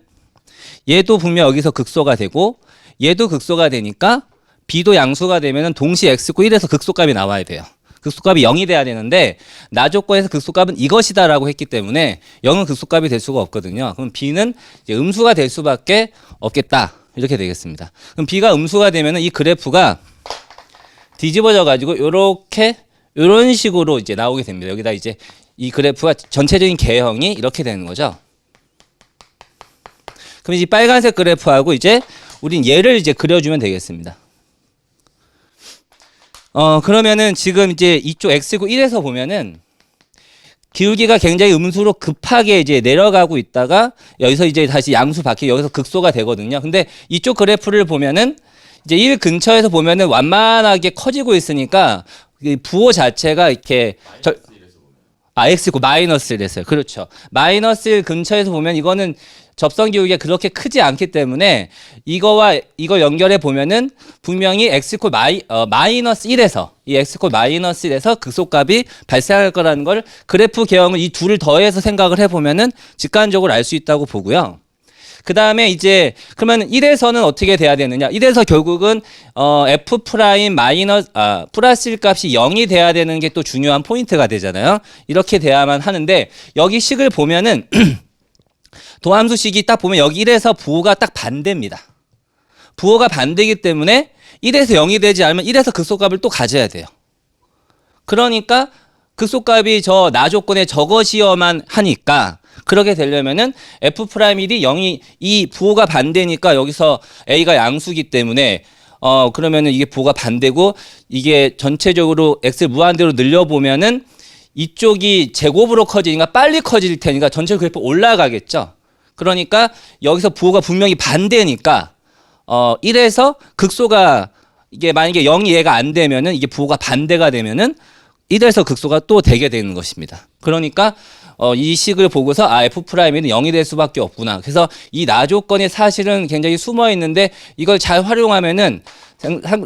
얘도 분명 여기서 극소가 되고 얘도 극소가 되니까 B도 양수가 되면은 동시에 X고 1에서 극소값이 나와야 돼요. 극소값이 0이 돼야 되는데 나 조건에서 극소값은 이것이다라고 했기 때문에 0은 극소값이 될 수가 없거든요. 그럼 B는 이제 음수가 될 수밖에 없겠다. 이렇게 되겠습니다. 그럼 B가 음수가 되면은 이 그래프가 뒤집어져 가지고 이런 식으로 이제 나오게 됩니다. 여기다 이제 이 그래프가 전체적인 개형이 이렇게 되는 거죠. 그럼 이제 빨간색 그래프하고 이제 우린 얘를 이제 그려주면 되겠습니다. 그러면은 지금 이제 이쪽 x고 1에서 보면은 기울기가 굉장히 음수로 급하게 이제 내려가고 있다가 여기서 이제 다시 양수 바뀌고 여기서 극소가 되거든요. 근데 이쪽 그래프를 보면은 이제 1 근처에서 보면은 완만하게 커지고 있으니까 부호 자체가 이렇게 x고 마이너스 1에서요. 그렇죠. 마이너스 1 근처에서 보면 이거는 접선 기울기가 그렇게 크지 않기 때문에 이거 연결해 보면은 분명히 x콜 마이너스 1에서 이 x콜 마이너스 1에서 극소값이 발생할 거라는 걸 그래프 개형을 이 둘을 더해서 생각을 해 보면은 직관적으로 알 수 있다고 보고요. 그 다음에 이제 그러면 1에서는 어떻게 돼야 되느냐? 1에서 결국은 f 프라임 플러스 1 값이 0이 돼야 되는 게 또 중요한 포인트가 되잖아요. 이렇게 돼야만 하는데 여기 식을 보면은 도함수식이 딱 보면 여기 1에서 부호가 딱 반대입니다. 부호가 반대이기 때문에 1에서 0이 되지 않으면 1에서 극소값을 또 가져야 돼요. 그러니까 극소값이 저 나 조건에 저것이어만 하니까 그렇게 되려면은 f'1이 0이 이 부호가 반대니까 여기서 a가 양수기 때문에 그러면은 이게 부호가 반대고 이게 전체적으로 x를 무한대로 늘려보면은 이쪽이 제곱으로 커지니까 빨리 커질 테니까 전체 그래프 올라가겠죠. 그러니까 여기서 부호가 분명히 반대니까 1에서 극소가 이게 만약에 0이 얘가 안 되면은 이게 부호가 반대가 되면은 1에서 극소가 또 되게 되는 것입니다. 그러니까 이 식을 보고서 F 프라임은 0이 될 수밖에 없구나. 그래서 이 나 조건이 사실은 굉장히 숨어 있는데 이걸 잘 활용하면은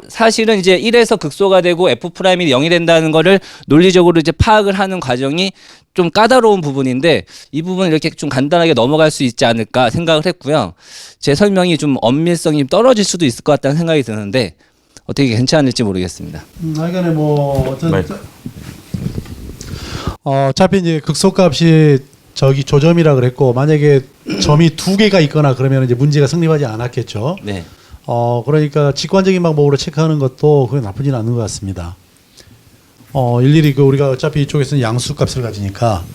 사실은 이제 1에서 극소가 되고 F 프라임이 0이 된다는 거를 논리적으로 이제 파악을 하는 과정이 좀 까다로운 부분인데 이 부분 이렇게 좀 간단하게 넘어갈 수 있지 않을까 생각을 했고요. 제 설명이 좀 엄밀성이 떨어질 수도 있을 것 같다는 생각이 드는데 어떻게 괜찮을지 모르겠습니다. 하여간에 뭐 어떤 네. 어차피 이제 극소값이 저기 조점이라 그랬고 만약에 점이 두 개가 있거나 그러면 이제 문제가 성립하지 않았겠죠. 네. 그러니까 직관적인 방법으로 체크하는 것도 그게 나쁘진 않은 것 같습니다. 일일이 그 우리가 어차피 이쪽에서는 양수값을 가지니까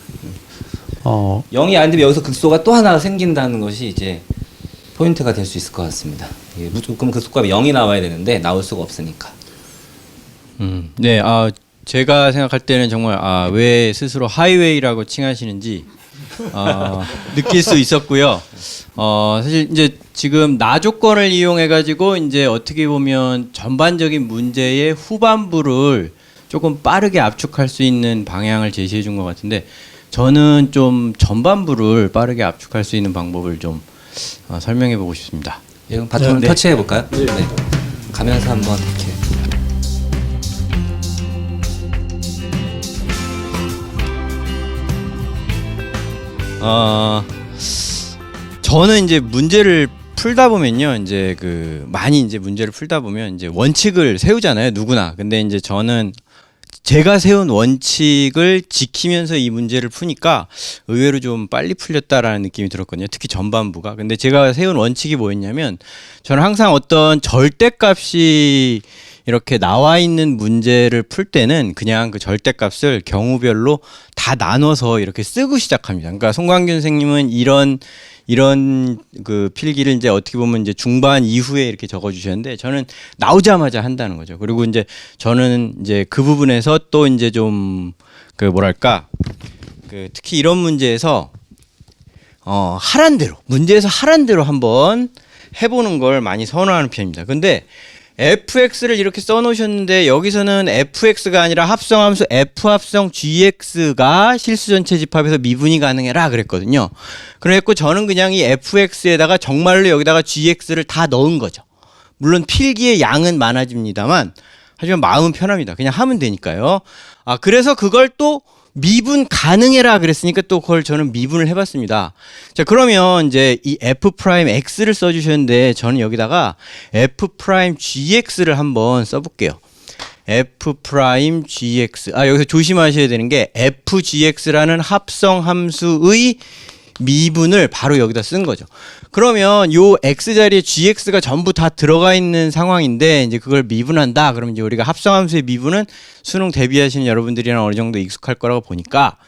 0이 안 되면 여기서 극소가 또 하나 생긴다는 것이 이제 포인트가 될 수 있을 것 같습니다. 이게 무조건 극소값이 0이 나와야 되는데 나올 수가 없으니까. 네, 제가 생각할 때는 정말 왜 스스로 하이웨이라고 칭하시는지 느낄 수 있었고요. 사실 이제 지금 나 조건을 이용해 가지고 이제 어떻게 보면 전반적인 문제의 후반부를 조금 빠르게 압축할 수 있는 방향을 제시해 준 것 같은데 저는 좀 전반부를 빠르게 압축할 수 있는 방법을 좀 설명해 보고 싶습니다. 예, 그럼 바톤을 네. 터치해 볼까요? 네. 가면서 한번 이렇게. 저는 이제 문제를 풀다 보면요, 이제 많이 이제 문제를 풀다 보면 이제 원칙을 세우잖아요, 누구나. 근데 이제 저는 제가 세운 원칙을 지키면서 이 문제를 푸니까 의외로 좀 빨리 풀렸다라는 느낌이 들었거든요. 특히 전반부가. 근데 제가 세운 원칙이 뭐였냐면 저는 항상 어떤 절대값이 이렇게 나와 있는 문제를 풀 때는 그냥 그 절대값을 경우별로 다 나눠서 이렇게 쓰고 시작합니다. 그러니까 송광균 선생님은 이런 그 필기를 이제 어떻게 보면 이제 중반 이후에 이렇게 적어 주셨는데 저는 나오자마자 한다는 거죠. 그리고 이제 저는 이제 그 부분에서 또 이제 좀 특히 이런 문제에서 하란 대로 문제에서 하란 대로 한번 해보는 걸 많이 선호하는 편입니다. 근데 fx를 이렇게 써놓으셨는데 여기서는 fx가 아니라 합성함수 f 합성 gx가 실수 전체 집합에서 미분이 가능해라 그랬거든요. 그랬고 저는 그냥 이 fx에다가 정말로 여기다가 gx를 다 넣은 거죠. 물론 필기의 양은 많아집니다만 하지만 마음은 편합니다. 그냥 하면 되니까요. 그래서 그걸 또 미분 가능해라 그랬으니까 또 그걸 저는 미분을 해봤습니다. 자, 그러면 이제 이 f'x를 써주셨는데 저는 여기다가 f'gx를 한번 써볼게요. f'gx. 여기서 조심하셔야 되는 게 fgx라는 합성함수의 미분을 바로 여기다 쓴 거죠. 그러면 요 x 자리에 gx가 전부 다 들어가 있는 상황인데 이제 그걸 미분한다. 그러면 이제 우리가 합성함수의 미분은 수능 대비하시는 여러분들이랑 어느 정도 익숙할 거라고 보니까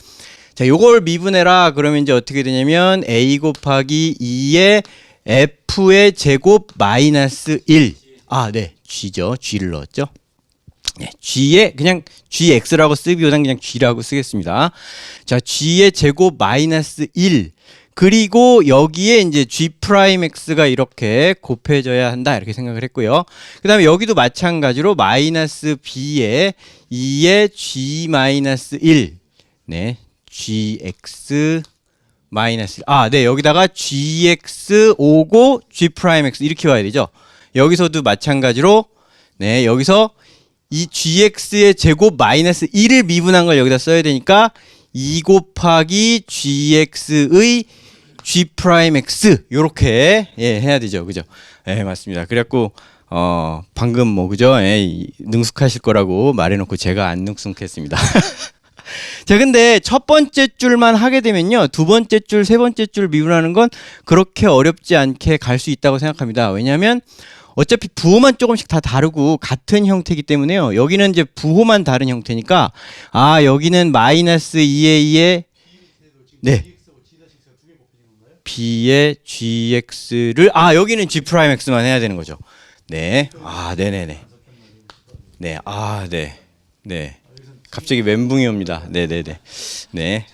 자, 요걸 미분해라. 그러면 이제 어떻게 되냐면 a 곱하기 2의 f의 제곱 마이너스 1. 네. g죠. g를 넣었죠. 네, g에 그냥 gx라고 쓰기보단 그냥 g라고 쓰겠습니다. 자, g의 제곱 마이너스 1 그리고 여기에 이제 g'x가 이렇게 곱해져야 한다 이렇게 생각을 했고요. 그 다음에 여기도 마찬가지로 마이너스 b에 2의 g 마이너스 1 네, gx 마이너스 네, 여기다가 gx 오고 g'x 이렇게 와야 되죠. 여기서도 마찬가지로 네, 여기서 이 gx의 제곱 마이너스 1을 미분한 걸 여기다 써야 되니까 2 곱하기 gx의 g'x 요렇게 해야 되죠. 그죠? 맞습니다. 그래갖고 방금 그죠? 능숙하실 거라고 말해놓고 제가 안 능숙했습니다. 자, 근데 첫 번째 줄만 하게 되면요. 두 번째 줄, 세 번째 줄 미분하는 건 그렇게 어렵지 않게 갈 수 있다고 생각합니다. 왜냐하면 어차피 부호만 조금씩 다 다르고 같은 형태이기 때문에요. 여기는 이제 부호만 다른 형태니까 여기는 마이너스 2의 2의 네. b의 gx를 여기는 g'x만 해야 되는 거죠. 네. 네네네. 네. 네. 갑자기 멘붕이 옵니다. 네네네. 네.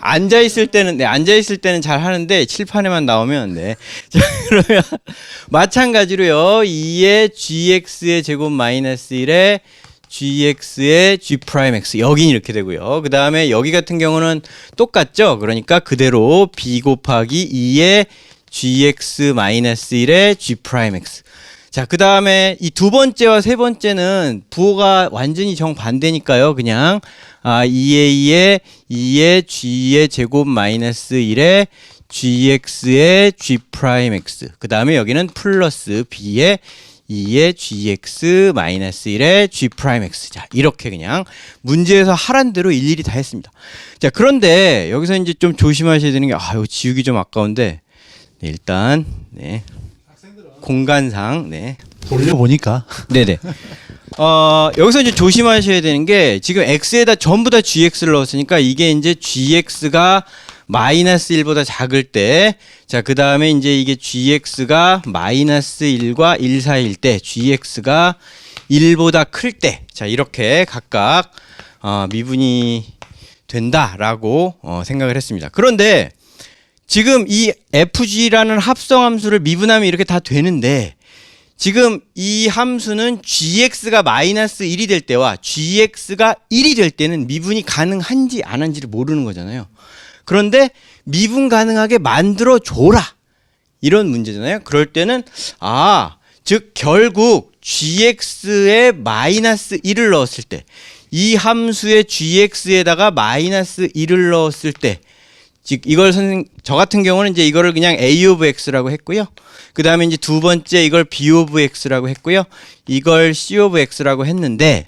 앉아있을 때는 잘 하는데 칠판에만 나오면 네. 자, 그러면 마찬가지로요. 2의 gx의 제곱 마이너스 1에 gx의 g 프라임 x 여긴 이렇게 되고요. 그 다음에 여기 같은 경우는 똑같죠. 그러니까 그대로 b 곱하기 2의 gx 마이너스 1의 g 프라임 x. 자, 그 다음에 이 두 번째와 세 번째는 부호가 완전히 정반대니까요. 그냥 2a의 2의 g의 제곱 마이너스 1의 gx의 g 프라임 x. 그 다음에 여기는 플러스 b의 2의 gx 마이너스 1의 g 프라임 x. 자, 이렇게 그냥 문제에서 하란 대로 일일이 다 했습니다. 자, 그런데 여기서 이제 좀 조심하셔야 되는 게 이거 지우기 좀 아까운데 일단 공간상 돌려보니까 네네. 여기서 이제 조심하셔야 되는 게 지금 x에다 전부 다 gx를 넣었으니까 이게 이제 gx가 마이너스 1보다 작을 때, 자, 그 다음에 이제 이게 gx가 마이너스 1과 1 사이일 때, gx가 1보다 클 때, 자, 이렇게 각각 미분이 된다라고 생각을 했습니다. 그런데 지금 이 fg라는 합성함수를 미분하면 이렇게 다 되는데 지금 이 함수는 gx가 마이너스 1이 될 때와 gx가 1이 될 때는 미분이 가능한지 안 한지를 모르는 거잖아요. 그런데 미분 가능하게 만들어 줘라 이런 문제잖아요. 그럴 때는 즉 결국 gx에 마이너스 1을 넣었을 때 이 함수의 gx에다가 마이너스 1을 넣었을 때 즉 이걸 저 같은 경우는 이제 이거를 그냥 a of x라고 했고요. 그 다음에 이제 두 번째 이걸 b of x라고 했고요. 이걸 c of x라고 했는데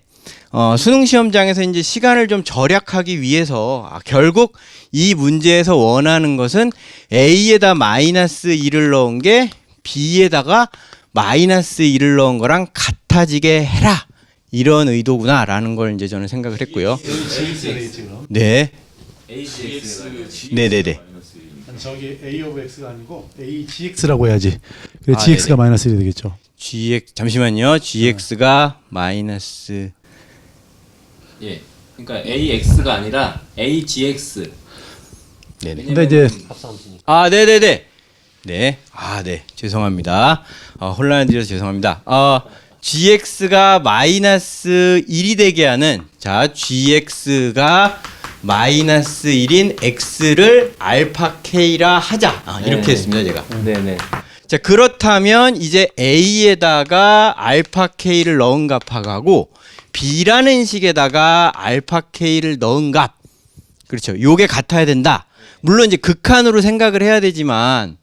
수능 시험장에서 이제 시간을 좀 절약하기 위해서 결국 이 문제에서 원하는 것은 a에다 마이너스 1을 넣은 게 b에다가 마이너스 1을 넣은 거랑 같아지게 해라 이런 의도구나라는 걸 이제 저는 생각을 했고요. 네. 네네네. 저기 a of x가 아니고 a gx라고 해야지. 그래 gx가 네네. 마이너스 1이 되겠죠. 잠시만요. gx가 마이너스 예. 그러니까 AX가 아니라 AGX. 네네. 근데 이제 네네네. 네. 네. 죄송합니다. 혼란을 드려서 죄송합니다. gx가 마이너스 1이 되게 하는 gx가 마이너스 1인 x를 알파 k라 하자. 이렇게 했습니다, 제가. 네네. 자, 그렇다면 이제 a에다가 알파 k를 넣은 값하고 b라는 식에다가 알파 k를 넣은 값. 그렇죠. 요게 같아야 된다. 물론 이제 극한으로 생각을 해야 되지만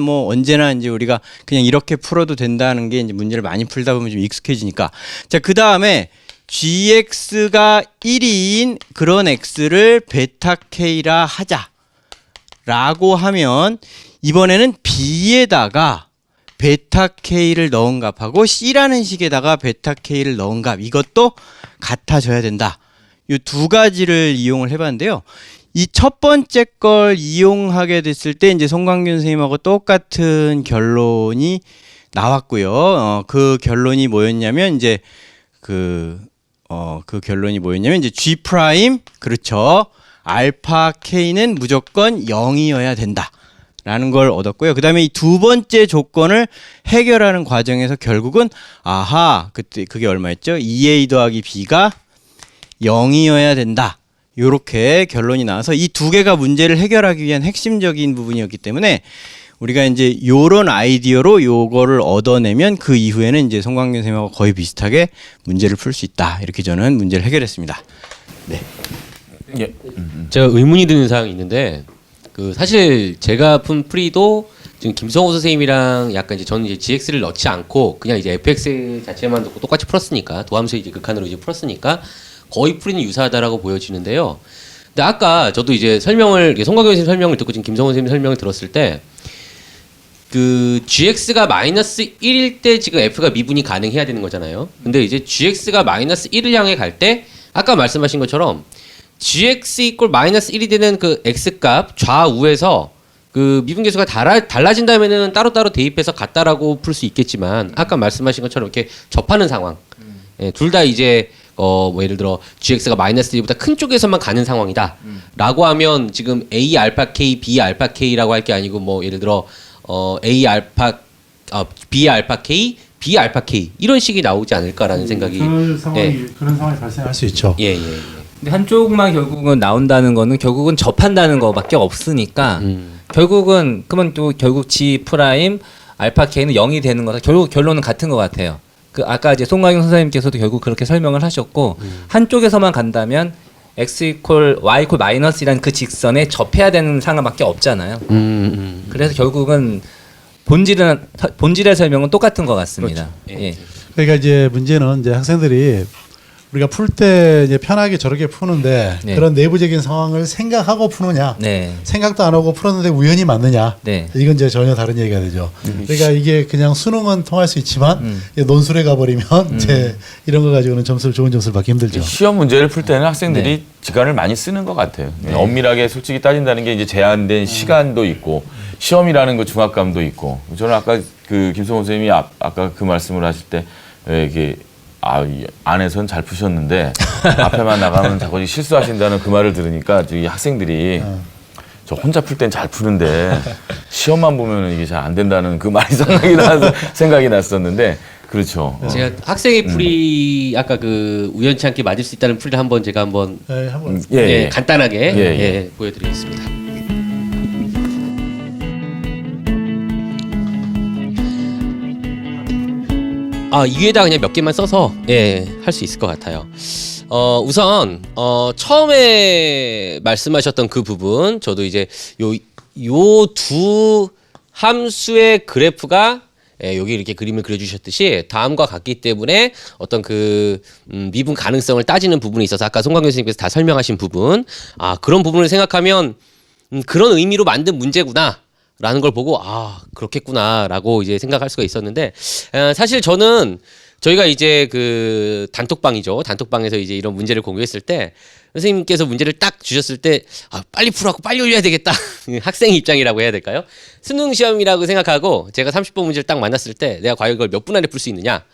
뭐 언제나 이제 우리가 그냥 이렇게 풀어도 된다는 게 이제 문제를 많이 풀다 보면 좀 익숙해지니까. 자, 그 다음에 gx가 1인 그런 x를 베타 k라 하자 라고 하면 이번에는 b에다가 베타 k를 넣은 값하고 c라는 식에다가 베타 k를 넣은 값 이것도 같아져야 된다. 이 두 가지를 이용을 해봤는데요. 이 첫 번째 걸 이용하게 됐을 때 이제 송광균 선생님하고 똑같은 결론이 나왔고요. 그 결론이 뭐였냐면 이제 그 결론이 뭐였냐면 이제 G 프라임 그렇죠. 알파 K는 무조건 0이어야 된다. 라는 걸 얻었고요. 그 다음에 이 두 번째 조건을 해결하는 과정에서 결국은 그때 그게 얼마였죠? 2A 더하기 B가 0이어야 된다. 요렇게 결론이 나와서 이 두 개가 문제를 해결하기 위한 핵심적인 부분이었기 때문에 우리가 이제 요런 아이디어로 요거를 얻어내면 그 이후에는 이제 송광균 선생님하고 거의 비슷하게 문제를 풀 수 있다. 이렇게 저는 문제를 해결했습니다. 네. 예. 제가 의문이 드는 사항이 있는데 사실 제가 푼 풀이도 지금 김성호 선생님이랑 약간 이제 저는 이제 GX를 넣지 않고 그냥 이제 FX 자체만 넣고 똑같이 풀었으니까 도함수 이제 극한으로 이제 풀었으니까 거의 풀이는 유사하다라고 보여지는데요. 근데 아까 저도 이제 송광균 선생님 설명을 듣고 지금 김성호 선생님 설명을 들었을 때 gx가 마이너스 1일 때 지금 f가 미분이 가능해야 되는 거잖아요. 근데 이제 gx가 마이너스 1을 향해 갈 때 아까 말씀하신 것처럼 gx 이꼴 마이너스 1이 되는 그 x값 좌우에서 그 미분계수가 달라진다면은 따로따로 대입해서 같다라고 풀 수 있겠지만 아까 말씀하신 것처럼 이렇게 접하는 상황. 둘 다 이제 뭐 예를 들어 gx가 마이너스 1보다 큰 쪽에서만 가는 상황이다. 라고 하면 지금 a 알파 k, b 알파 k라고 할 게 아니고 뭐 예를 들어 a 알파 b 알파 k, B 알파 K 이런 식이 나오지 않을까라는 생각이 그런 상황이 예. 그런 상황이 발생할 수 있죠. 예. 근데 한쪽만 결국은 나온다는 거는 결국은 접한다는 거밖에 없으니까 결국은 그러면 또 결국 G 프라임 알파 K는 0이 되는 거라 결국 결론은 같은 것 같아요. 그 아까 이제 송강용 선생님께서도 결국 그렇게 설명을 하셨고 한쪽에서만 간다면 x 이퀄 y 이퀄 마이너스라는 그 직선에 접해야 되는 상황밖에 없잖아요. 그래서 결국은 본질의 설명은 똑같은 것 같습니다. 그렇죠. 예. 그러니까 이제 문제는 이제 학생들이 우리가 풀 때 이제 편하게 저렇게 푸는데 네. 그런 내부적인 상황을 생각하고 푸느냐, 네. 생각도 안 하고 풀었는데 우연히 맞느냐, 네. 이건 이제 전혀 다른 얘기가 되죠. 그러니까 이게 그냥 수능은 통할 수 있지만 이제 논술에 가버리면 이제 이런 거 가지고는 좋은 점수를 받기 힘들죠. 시험 문제를 풀 때는 학생들이 네. 시간을 많이 쓰는 것 같아요. 엄밀하게 솔직히 따진다는 게 이제 제한된 시간도 있고 시험이라는 그 중압감도 있고 저는 아까 그 김성호 선생님이 아까 그 말씀을 하실 때 이게 이 안에선 잘 푸셨는데 앞에만 나가면 자꾸 실수하신다는 그 말을 들으니까 이 학생들이 저 혼자 풀 땐 잘 푸는데 시험만 보면 이게 잘 안 된다는 그 말이 생각이 났었는데 그렇죠. 제가 학생의 풀이 아까 그 우연치 않게 맞을 수 있다는 풀을 한번 제가 한번 네, 한번 예. 간단하게 예. 보여드리겠습니다. 위에다 그냥 몇 개만 써서 할 수 있을 것 같아요. 우선 처음에 말씀하셨던 그 부분 저도 이제 요 두 함수의 그래프가 여기 이렇게 그림을 그려주셨듯이 다음과 같기 때문에 어떤 그 미분 가능성을 따지는 부분이 있어서 아까 송광교 선생님께서 다 설명하신 부분 그런 부분을 생각하면 그런 의미로 만든 문제구나 라는 걸 보고 그렇겠구나 라고 이제 생각할 수가 있었는데 사실 저는 저희가 이제 그 단톡방이죠. 단톡방에서 이제 이런 문제를 공유했을 때 선생님께서 문제를 딱 주셨을 때 빨리 풀어갖고 빨리 올려야 되겠다. 학생 입장이라고 해야 될까요? 수능 시험이라고 생각하고 제가 30번 문제를 딱 만났을 때 내가 과연 이걸 몇 분 안에 풀 수 있느냐.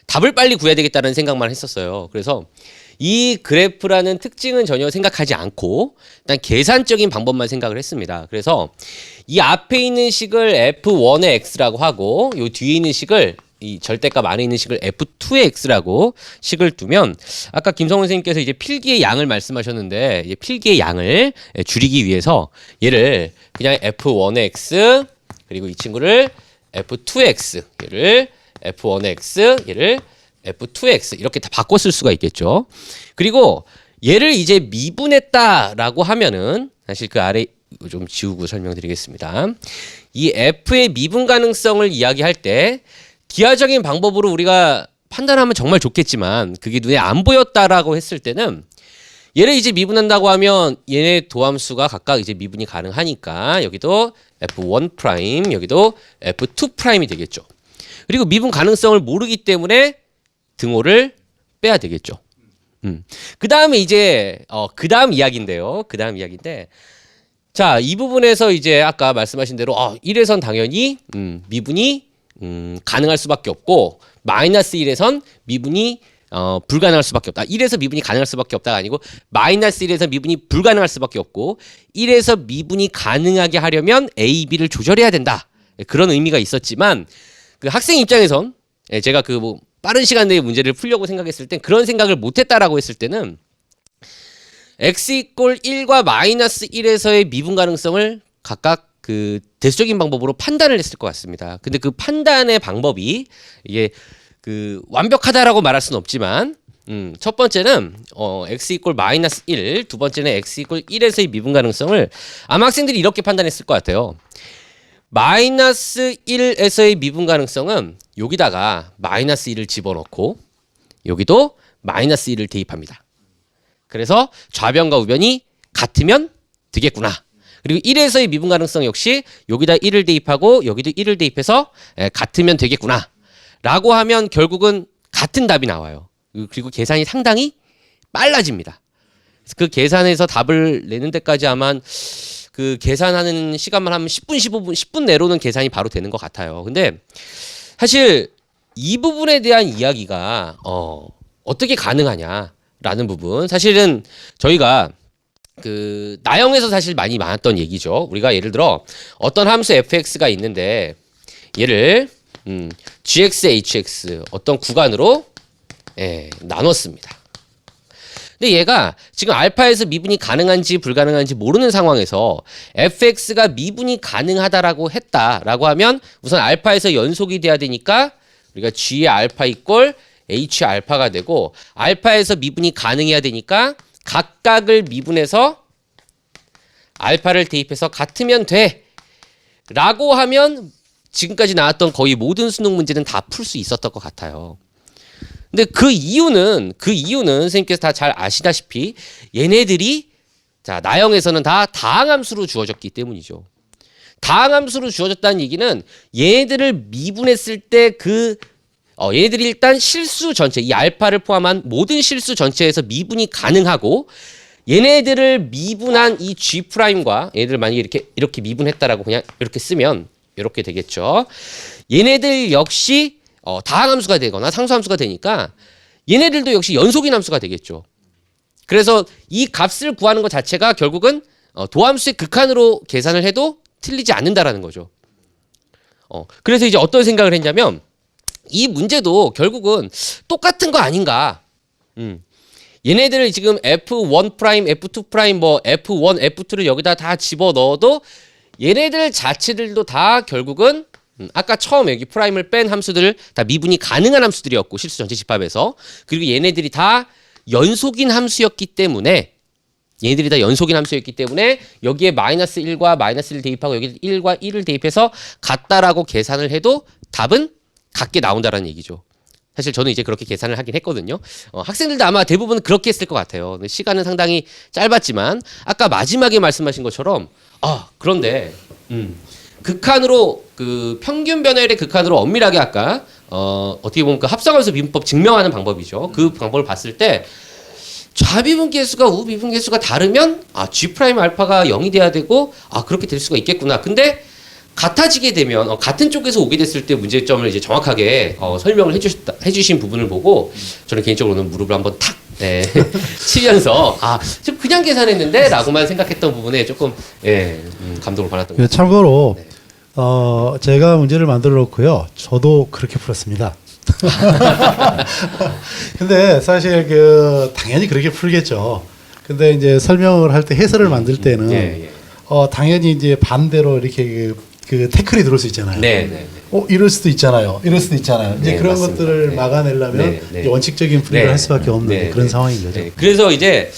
답을 빨리 구해야 되겠다는 생각만 했었어요. 그래서 이 그래프라는 특징은 전혀 생각하지 않고 일단 계산적인 방법만 생각을 했습니다. 그래서 이 앞에 있는 식을 F1의 X라고 하고 이 뒤에 있는 식을 이 절대값 안에 있는 식을 F2의 X라고 식을 두면 아까 김성훈 선생님께서 이제 필기의 양을 말씀하셨는데 이제 필기의 양을 줄이기 위해서 얘를 그냥 F1의 X 그리고 이 친구를 F2의 X 얘를 F1의 X 얘를 F2X 이렇게 다 바꿔 쓸 수가 있겠죠. 그리고 얘를 이제 미분했다라고 하면은 사실 그 아래 좀 지우고 설명드리겠습니다. 이 F의 미분 가능성을 이야기할 때 기하적인 방법으로 우리가 판단하면 정말 좋겠지만 그게 눈에 안 보였다라고 했을 때는 얘를 이제 미분한다고 하면 얘네 도함수가 각각 이제 미분이 가능하니까 여기도 F1 프라임 여기도 F2 프라임이 되겠죠. 그리고 미분 가능성을 모르기 때문에 등호를 빼야 되겠죠. 그 다음에 이제 그 다음 이야기인데요. 그 다음 이야기인데 자, 이 부분에서 이제 아까 말씀하신 대로 1에선 당연히 미분이 가능할 수밖에 없고 마이너스 1에선 미분이 불가능할 수밖에 없다. 1에서 미분이 가능할 수밖에 없다가 아니고 마이너스 1에서 미분이 불가능할 수밖에 없고 1에서 미분이 가능하게 하려면 A, B를 조절해야 된다. 그런 의미가 있었지만 그 학생 입장에선 제가 그 뭐 빠른 시간 내에 문제를 풀려고 생각했을 땐 그런 생각을 못했다라고 했을 때는 x 이꼴 1과 마이너스 1에서의 미분 가능성을 각각 그 대수적인 방법으로 판단을 했을 것 같습니다. 근데 그 판단의 방법이 이게 그 완벽하다라고 말할 수는 없지만 첫 번째는 x 이꼴 마이너스 1, 두 번째는 x 이꼴 1에서의 미분 가능성을 아마 학생들이 이렇게 판단했을 것 같아요. 마이너스 1에서의 미분 가능성은 여기다가 마이너스 1을 집어넣고 여기도 마이너스 1을 대입합니다. 그래서 좌변과 우변이 같으면 되겠구나. 그리고 1에서의 미분 가능성 역시 여기다 1을 대입하고 여기도 1을 대입해서 같으면 되겠구나. 라고 하면 결국은 같은 답이 나와요. 그리고 계산이 상당히 빨라집니다. 그 계산에서 답을 내는 데까지 아마 그 계산하는 시간만 하면 10분, 15분, 10분 내로는 계산이 바로 되는 것 같아요. 근데 사실 이 부분에 대한 이야기가 어떻게 가능하냐라는 부분. 사실은 저희가 그 나형에서 사실 많이 많았던 얘기죠. 우리가 예를 들어 어떤 함수 fx가 있는데 얘를 GX, HX 어떤 구간으로 나눴습니다. 근데 얘가 지금 알파에서 미분이 가능한지 불가능한지 모르는 상황에서 fx가 미분이 가능하다라고 했다라고 하면 우선 알파에서 연속이 돼야 되니까 우리가 g의 알파 이꼴 h의 알파가 되고 알파에서 미분이 가능해야 되니까 각각을 미분해서 알파를 대입해서 같으면 돼 라고 하면 지금까지 나왔던 거의 모든 수능 문제는 다 풀 수 있었던 것 같아요. 근데 그 이유는 선생님께서 다 잘 아시다시피 얘네들이 자 나형에서는 다 다항함수로 주어졌기 때문이죠. 다항함수로 주어졌다는 얘기는 얘네들을 미분했을 때 얘네들이 일단 실수 전체 이 알파를 포함한 모든 실수 전체에서 미분이 가능하고 얘네들을 미분한 이 G'과 얘네들 만약에 이렇게 미분했다라고 그냥 이렇게 쓰면 이렇게 되겠죠. 얘네들 역시 다항함수가 되거나 상수함수가 되니까 얘네들도 역시 연속인 함수가 되겠죠. 그래서 이 값을 구하는 것 자체가 결국은 도함수의 극한으로 계산을 해도 틀리지 않는다라는 거죠. 그래서 이제 어떤 생각을 했냐면 이 문제도 결국은 똑같은 거 아닌가. 얘네들을 지금 F1', F2', 뭐 F1, F2를 여기다 다 집어 넣어도 얘네들 자체들도 다 결국은 아까 처음 여기 프라임을 뺀 함수들 다 미분이 가능한 함수들이었고 실수 전체 집합에서 그리고 얘네들이 다 연속인 함수였기 때문에 여기에 마이너스 1과 마이너스 1 대입하고 여기 1과 1을 대입해서 같다라고 계산을 해도 답은 같게 나온다라는 얘기죠. 사실 저는 이제 그렇게 계산을 하긴 했거든요. 학생들도 아마 대부분 그렇게 했을 것 같아요. 근데 시간은 상당히 짧았지만 아까 마지막에 말씀하신 것처럼 그런데 극한으로 그 평균 변화율의 극한으로 엄밀하게 아까 어떻게 보면 그 합성함수 미분법 증명하는 방법이죠. 그 방법을 봤을 때 좌미분 계수가 우미분 계수가 다르면 G 프라임 알파가 0이 돼야 되고 그렇게 될 수가 있겠구나. 근데 같아지게 되면 같은 쪽에서 오게 됐을 때 문제점을 이제 정확하게 설명을 해주신 부분을 보고 저는 개인적으로는 무릎을 한번 탁 치면서 좀 그냥 계산했는데 라고만 생각했던 부분에 조금 감동을 받았던 것 같아요. 참고로 제가 문제를 만들어 놓고요. 저도 그렇게 풀었습니다. 근데 사실 당연히 그렇게 풀겠죠. 근데 이제 설명을 할 때 해설을 만들 때는 당연히 이제 반대로 이렇게 그 태클이 들어올 수 있잖아요. 이럴 수도 있잖아요. 이제 그런 맞습니다. 것들을 막아내려면 이제 원칙적인 풀이를 할 수밖에 없는 그런 상황인 거죠. 그래서 이제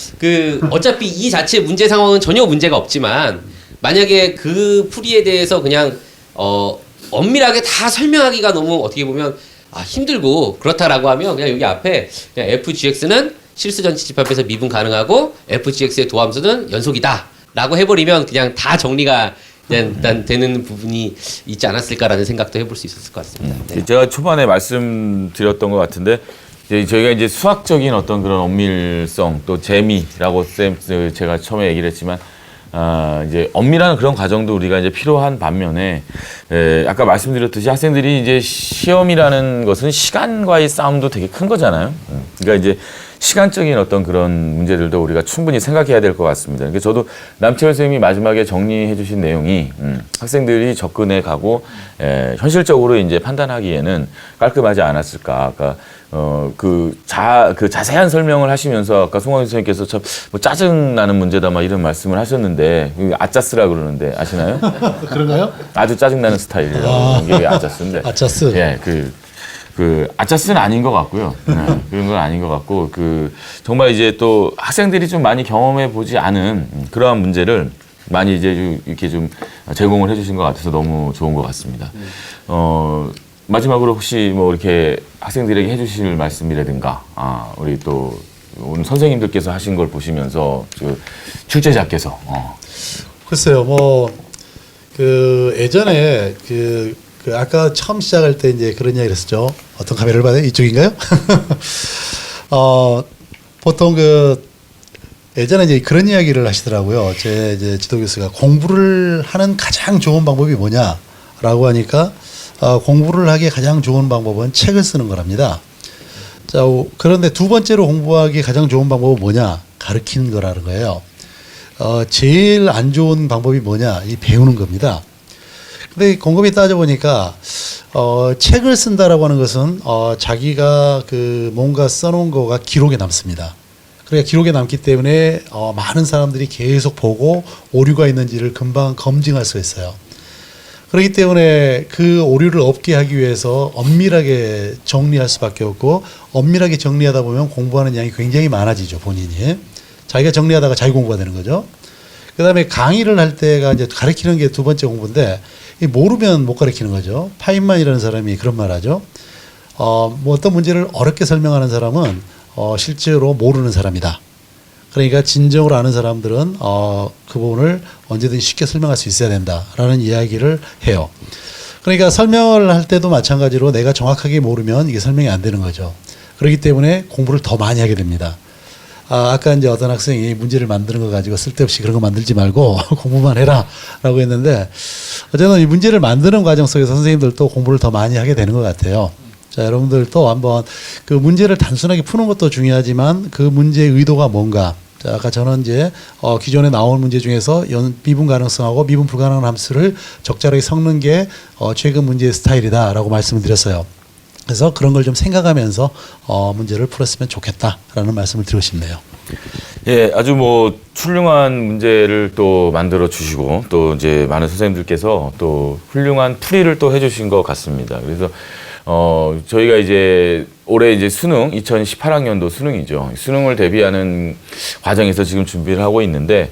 어차피 이 자체 문제 상황은 전혀 문제가 없지만 만약에 그 풀이에 대해서 그냥 엄밀하게 다 설명하기가 너무 어떻게 보면 힘들고 그렇다라고 하면 그냥 여기 앞에 그냥 FGX는 실수 전체 집합에서 미분 가능하고 FGX의 도함수는 연속이다라고 해버리면 그냥 다 정리가 일단 되는 부분이 있지 않았을까라는 생각도 해볼 수 있었을 것 같습니다. 제가 초반에 말씀드렸던 것 같은데 저희가 이제 수학적인 어떤 그런 엄밀성 또 재미라고 제가 처음에 얘기를 했지만 이제 엄밀한 그런 과정도 우리가 이제 필요한 반면에 아까 말씀드렸듯이 학생들이 이제 시험이라는 것은 시간과의 싸움도 되게 큰 거잖아요. 그러니까 이제 시간적인 어떤 그런 문제들도 우리가 충분히 생각해야 될 것 같습니다. 그러니까 저도 남채원 선생님이 마지막에 정리해 주신 내용이 학생들이 접근해 가고 현실적으로 이제 판단하기에는 깔끔하지 않았을까. 아까 그 자세한 설명을 하시면서 아까 송광일 선생님께서 참 뭐 짜증 나는 문제다 막 이런 말씀을 하셨는데 아짜스라 그러는데 아시나요? 그런가요? 아주 짜증 나는 스타일이라고 이게 아짜스인데. 아짜스. 예, 아짜스는 아닌 것 같고요. 그런 건 아닌 것 같고 정말 이제 또 학생들이 좀 많이 경험해 보지 않은 그러한 문제를 많이 이제 이렇게 좀 제공을 해주신 것 같아서 너무 좋은 것 같습니다. 마지막으로 혹시 뭐 이렇게 학생들에게 해주실 말씀이라든가, 우리 또 오늘 선생님들께서 하신 걸 보시면서 출제자께서 글쎄요, 예전에 아까 처음 시작할 때 이제 그런 이야기를 했었죠. 어떤 카메라를 봐요? 이쪽인가요? 보통 예전에 이제 그런 이야기를 하시더라고요. 제 이제 지도 교수가 공부를 하는 가장 좋은 방법이 뭐냐라고 하니까 공부를 하기에 가장 좋은 방법은 책을 쓰는 거랍니다. 자, 그런데 두 번째로 공부하기 가장 좋은 방법은 뭐냐? 가르치는 거라는 거예요. 제일 안 좋은 방법이 뭐냐? 이 배우는 겁니다. 근데 곰곰이 따져보니까 책을 쓴다라고 하는 것은 자기가 그 뭔가 써놓은 거가 기록에 남습니다. 그러니까 기록에 남기 때문에 많은 사람들이 계속 보고 오류가 있는지를 금방 검증할 수 있어요. 그렇기 때문에 그 오류를 없게 하기 위해서 엄밀하게 정리할 수밖에 없고, 엄밀하게 정리하다 보면 공부하는 양이 굉장히 많아지죠, 본인이. 자기가 정리하다가 자기 공부가 되는 거죠. 그 다음에 강의를 할 때가 이제 가르치는 게 두 번째 공부인데, 모르면 못 가르치는 거죠. 파인만이라는 사람이 그런 말 하죠. 뭐 어떤 문제를 어렵게 설명하는 사람은 실제로 모르는 사람이다. 그러니까 진정으로 아는 사람들은 그 부분을 언제든지 쉽게 설명할 수 있어야 된다라는 이야기를 해요. 그러니까 설명을 할 때도 마찬가지로 내가 정확하게 모르면 이게 설명이 안 되는 거죠. 그렇기 때문에 공부를 더 많이 하게 됩니다. 아까 이제 어떤 학생이 문제를 만드는 거 가지고 쓸데없이 그런 거 만들지 말고 공부만 해라 라고 했는데, 어쨌든 이 문제를 만드는 과정 속에서 선생님들도 공부를 더 많이 하게 되는 것 같아요. 자, 여러분들도 한번 그 문제를 단순하게 푸는 것도 중요하지만 그 문제의 의도가 뭔가. 자, 아까 저는 이제 기존에 나온 문제 중에서 미분 가능성하고 미분 불가능한 함수를 적절하게 섞는 게 최근 문제의 스타일이다라고 말씀을 드렸어요. 그래서 그런 걸 좀 생각하면서 문제를 풀었으면 좋겠다라는 말씀을 드리고 싶네요. 예, 아주 뭐 훌륭한 문제를 또 만들어 주시고, 또 이제 많은 선생님들께서 또 훌륭한 풀이를 또 해주신 것 같습니다. 그래서 저희가 이제 올해 이제 수능 2018학년도 수능이죠. 수능을 대비하는 과정에서 지금 준비를 하고 있는데,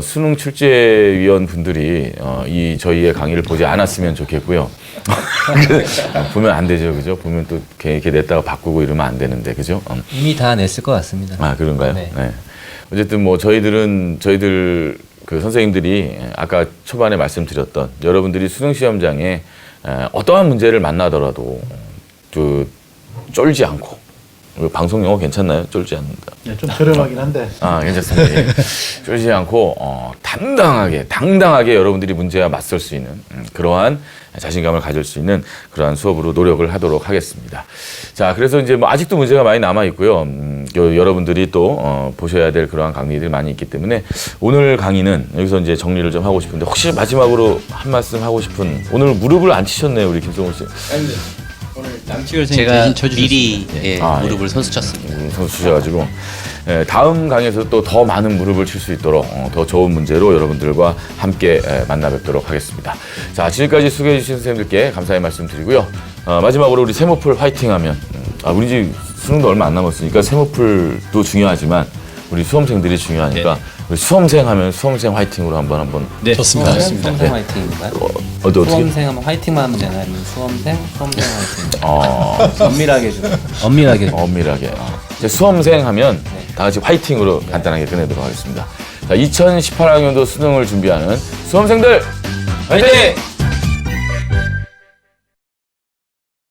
수능 출제위원 분들이 이 저희의 강의를 보지 않았으면 좋겠고요. 보면 안 되죠, 그죠? 보면 또 이렇게 냈다가 바꾸고 이러면 안 되는데, 그죠? 이미 다 냈을 것 같습니다. 아, 그런가요? 네. 네. 어쨌든 뭐 저희들 그 선생님들이 아까 초반에 말씀드렸던 여러분들이 수능 시험장에 어떠한 문제를 만나더라도 그 쫄지 않고, 방송 용어 괜찮나요? 쫄지 않는다. 네, 좀 저렴하긴 한데. 괜찮습니다. 예. 쫄지 않고 당당하게 여러분들이 문제와 맞설 수 있는 그러한 자신감을 가질 수 있는 그러한 수업으로 노력을 하도록 하겠습니다. 자, 그래서 이제 뭐 아직도 문제가 많이 남아 있고요. 여러분들이 또 보셔야 될 그러한 강의들이 많이 있기 때문에 오늘 강의는 여기서 이제 정리를 좀 하고 싶은데, 혹시 마지막으로 한 말씀 하고 싶은, 오늘 무릎을 안 치셨네요, 우리 김성호 씨. 오늘 남치열 선생님 제가 대신 쳐주셨습니다. 미리 네. 무릎을 선수 쳤습니다. 선수 주셔가지고 다음 강의에서 또 더 많은 무릎을 칠 수 있도록 더 좋은 문제로 여러분들과 함께 만나 뵙도록 하겠습니다. 자, 지금까지 수고해 주신 선생님들께 감사의 말씀 드리고요. 마지막으로 우리 세모풀 화이팅하면, 우리 이제 수능도 얼마 안 남았으니까 세모풀도 중요하지만 우리 수험생들이 중요하니까 우리 수험생 하면 수험생 화이팅으로 한번 네, 좋습니다. 수험생 화이팅인가요? 어떻게? 수험생 하면 화이팅만 하면 되나요? 아니면 수험생 화이팅? 엄밀하게 좀. 엄밀하게. 이제 수험생 하면 다 같이 화이팅으로 간단하게 끝내도록 하겠습니다. 자, 2018학년도 수능을 준비하는 수험생들 화이팅!